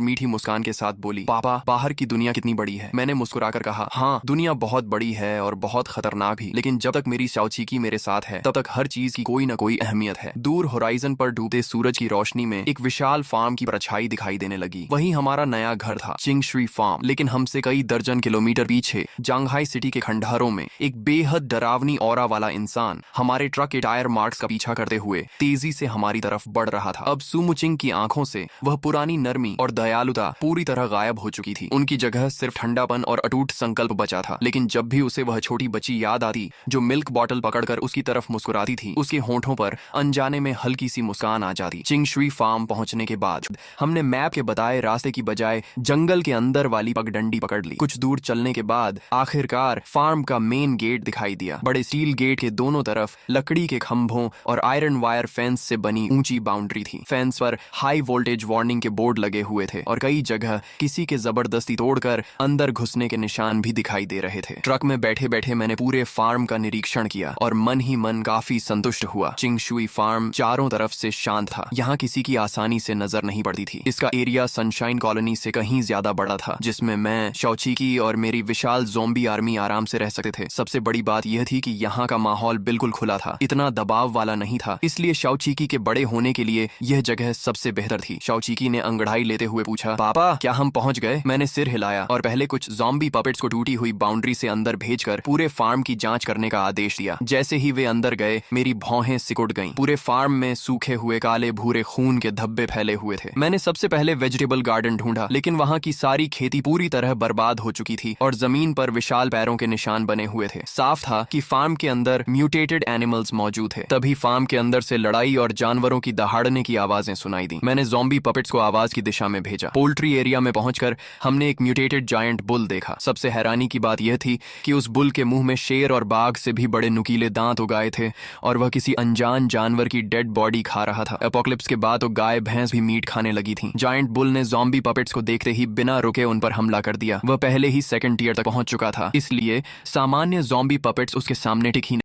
मीठी मुस्कान के साथ बोली, पापा, बाहर की दुनिया कितनी बड़ी है। मैंने मुस्कुराकर कहा, हाँ, दुनिया बहुत बड़ी है और बहुत खतरनाक भी, लेकिन जब तक मेरी शाओचिकी मेरे साथ है तब तक हर चीज की कोई न कोई अहमियत है। दूर होराइजन पर डूबते सूरज की रोशनी में एक विशाल फार्म की परछाई दिखाई देने लगी। वही हमारा नया घर था, चिंगशुई फार्म। लेकिन हमसे कई दर्जन किलोमीटर पीछे जांघाई सिटी के खंडहरों में एक बेहद डरावनी ऑरा वाला इंसान हमारे ट्रक के टायर मार्क्स का पीछा करते हुए तेजी से हमारी तरफ बढ़ रहा था। अब सुमुचिंग की आंखों से वह पुरानी नरमी और दयालुता पूरी तरह गायब हो चुकी थी। उनकी जगह सिर्फ ठंडापन और अटूट संकल्प बचा था। लेकिन जब भी उसे वह छोटी बच्ची याद आती जो मिल्क बॉटल पकड़कर उसकी तरफ मुस्कुराती थी, उसके होंठों पर अनजाने में हल्की सी मुस्कान आ जाती। चिंगशुई फार्म पहुंचने के बाद हमने मैप के बताए रास्ते की बजाय जंगल के अंदर वाली पगडंडी पकड़ ली। कुछ दूर चलने के बाद आखिरकार फार्म का मेन गेट दिखाई दिया। बड़े स्टील गेट के दोनों तरफ लकड़ी के खंभों और आयरन वायर फेंस से बनी ऊंची बाउंड्री थी। फेंस पर हाई वोल्टेज वार्निंग के बोर्ड लगे हुए थे और कई जगह किसी के जबरदस्ती तोड़कर अंदर घुसने के निशान भी दिखाई दे रहे थे। ट्रक में बैठे बैठे मैंने पूरे फार्म का निरीक्षण किया और मन ही मन काफी संतुष्ट हुआ। चिंगशुई फार्म चारों तरफ से शांत था। यहाँ किसी की आसानी से नजर नहीं पड़ती थी। इसका एरिया सनशाइन कॉलोनी से कहीं ज्यादा बड़ा था, जिसमें मैं, शाओचिकी और मेरी विशाल ज़ॉम्बी आर्मी आराम से रह सकते थे। सबसे बड़ी बात यह थी कि यहाँ का माहौल बिल्कुल खुला था, इतना दबाव वाला नहीं था। इसलिए शाओचिकी के बड़े होने के लिए यह जगह सबसे बेहतर थी। शाओचिकी ने अंगड़ाई लेते हुए पूछा, पापा, क्या हम पहुंच गए? मैंने सिर हिलाया और पहले कुछ ज़ॉम्बी पपेट्स को टूटी हुई बाउंड्री से अंदर भेजकर पूरे फार्म की जांच करने का आदेश दिया। जैसे ही वे अंदर गए, मेरी भौहें सिकुड़ गईं। पूरे फार्म में सूखे हुए काले भूरे खून के धब्बे फैले हुए थे। मैंने सबसे पहले वेजिटेबल गार्डन ढूंढा, लेकिन वहाँ की सारी खेती पूरी तरह बर्बाद हो चुकी थी और जमीन पर विशाल पैरों के निशान बने हुए थे। साफ था कि फार्म के अंदर म्यूटेटेड एनिमल्स मौजूद थे। तभी फार्म के अंदर से लड़ाई और जानवरों की दहाड़ने की आवाजें सुनाई दी। मैंने ज़ॉम्बी पपेट्स को आवाज की दिशा में भेजा। पोल्ट्री एरिया में पहुंचकर हमने एक म्यूटेटेड जायंट बुल देखा। सबसे हैरानी की बात यह थी कि उस बुल के मुंह में शेर और बाघ से भी बड़े नुकीले दांत उगाए थे और वह किसी अनजान जानवर की डेड बॉडी खा रहा था। एपोक्लिप्स के बाद तो गाय भैंस भी मीट खाने लगी थी। जायंट बुल ने ज़ॉम्बी पपेट्स को देखते ही बिना रुके उन पर हमला कर दिया। वह पहले ही सेकंड टियर तक पहुंच चुका था, इसलिए सामान्य ज़ॉम्बी पपेट्स उसके सामने टिक ही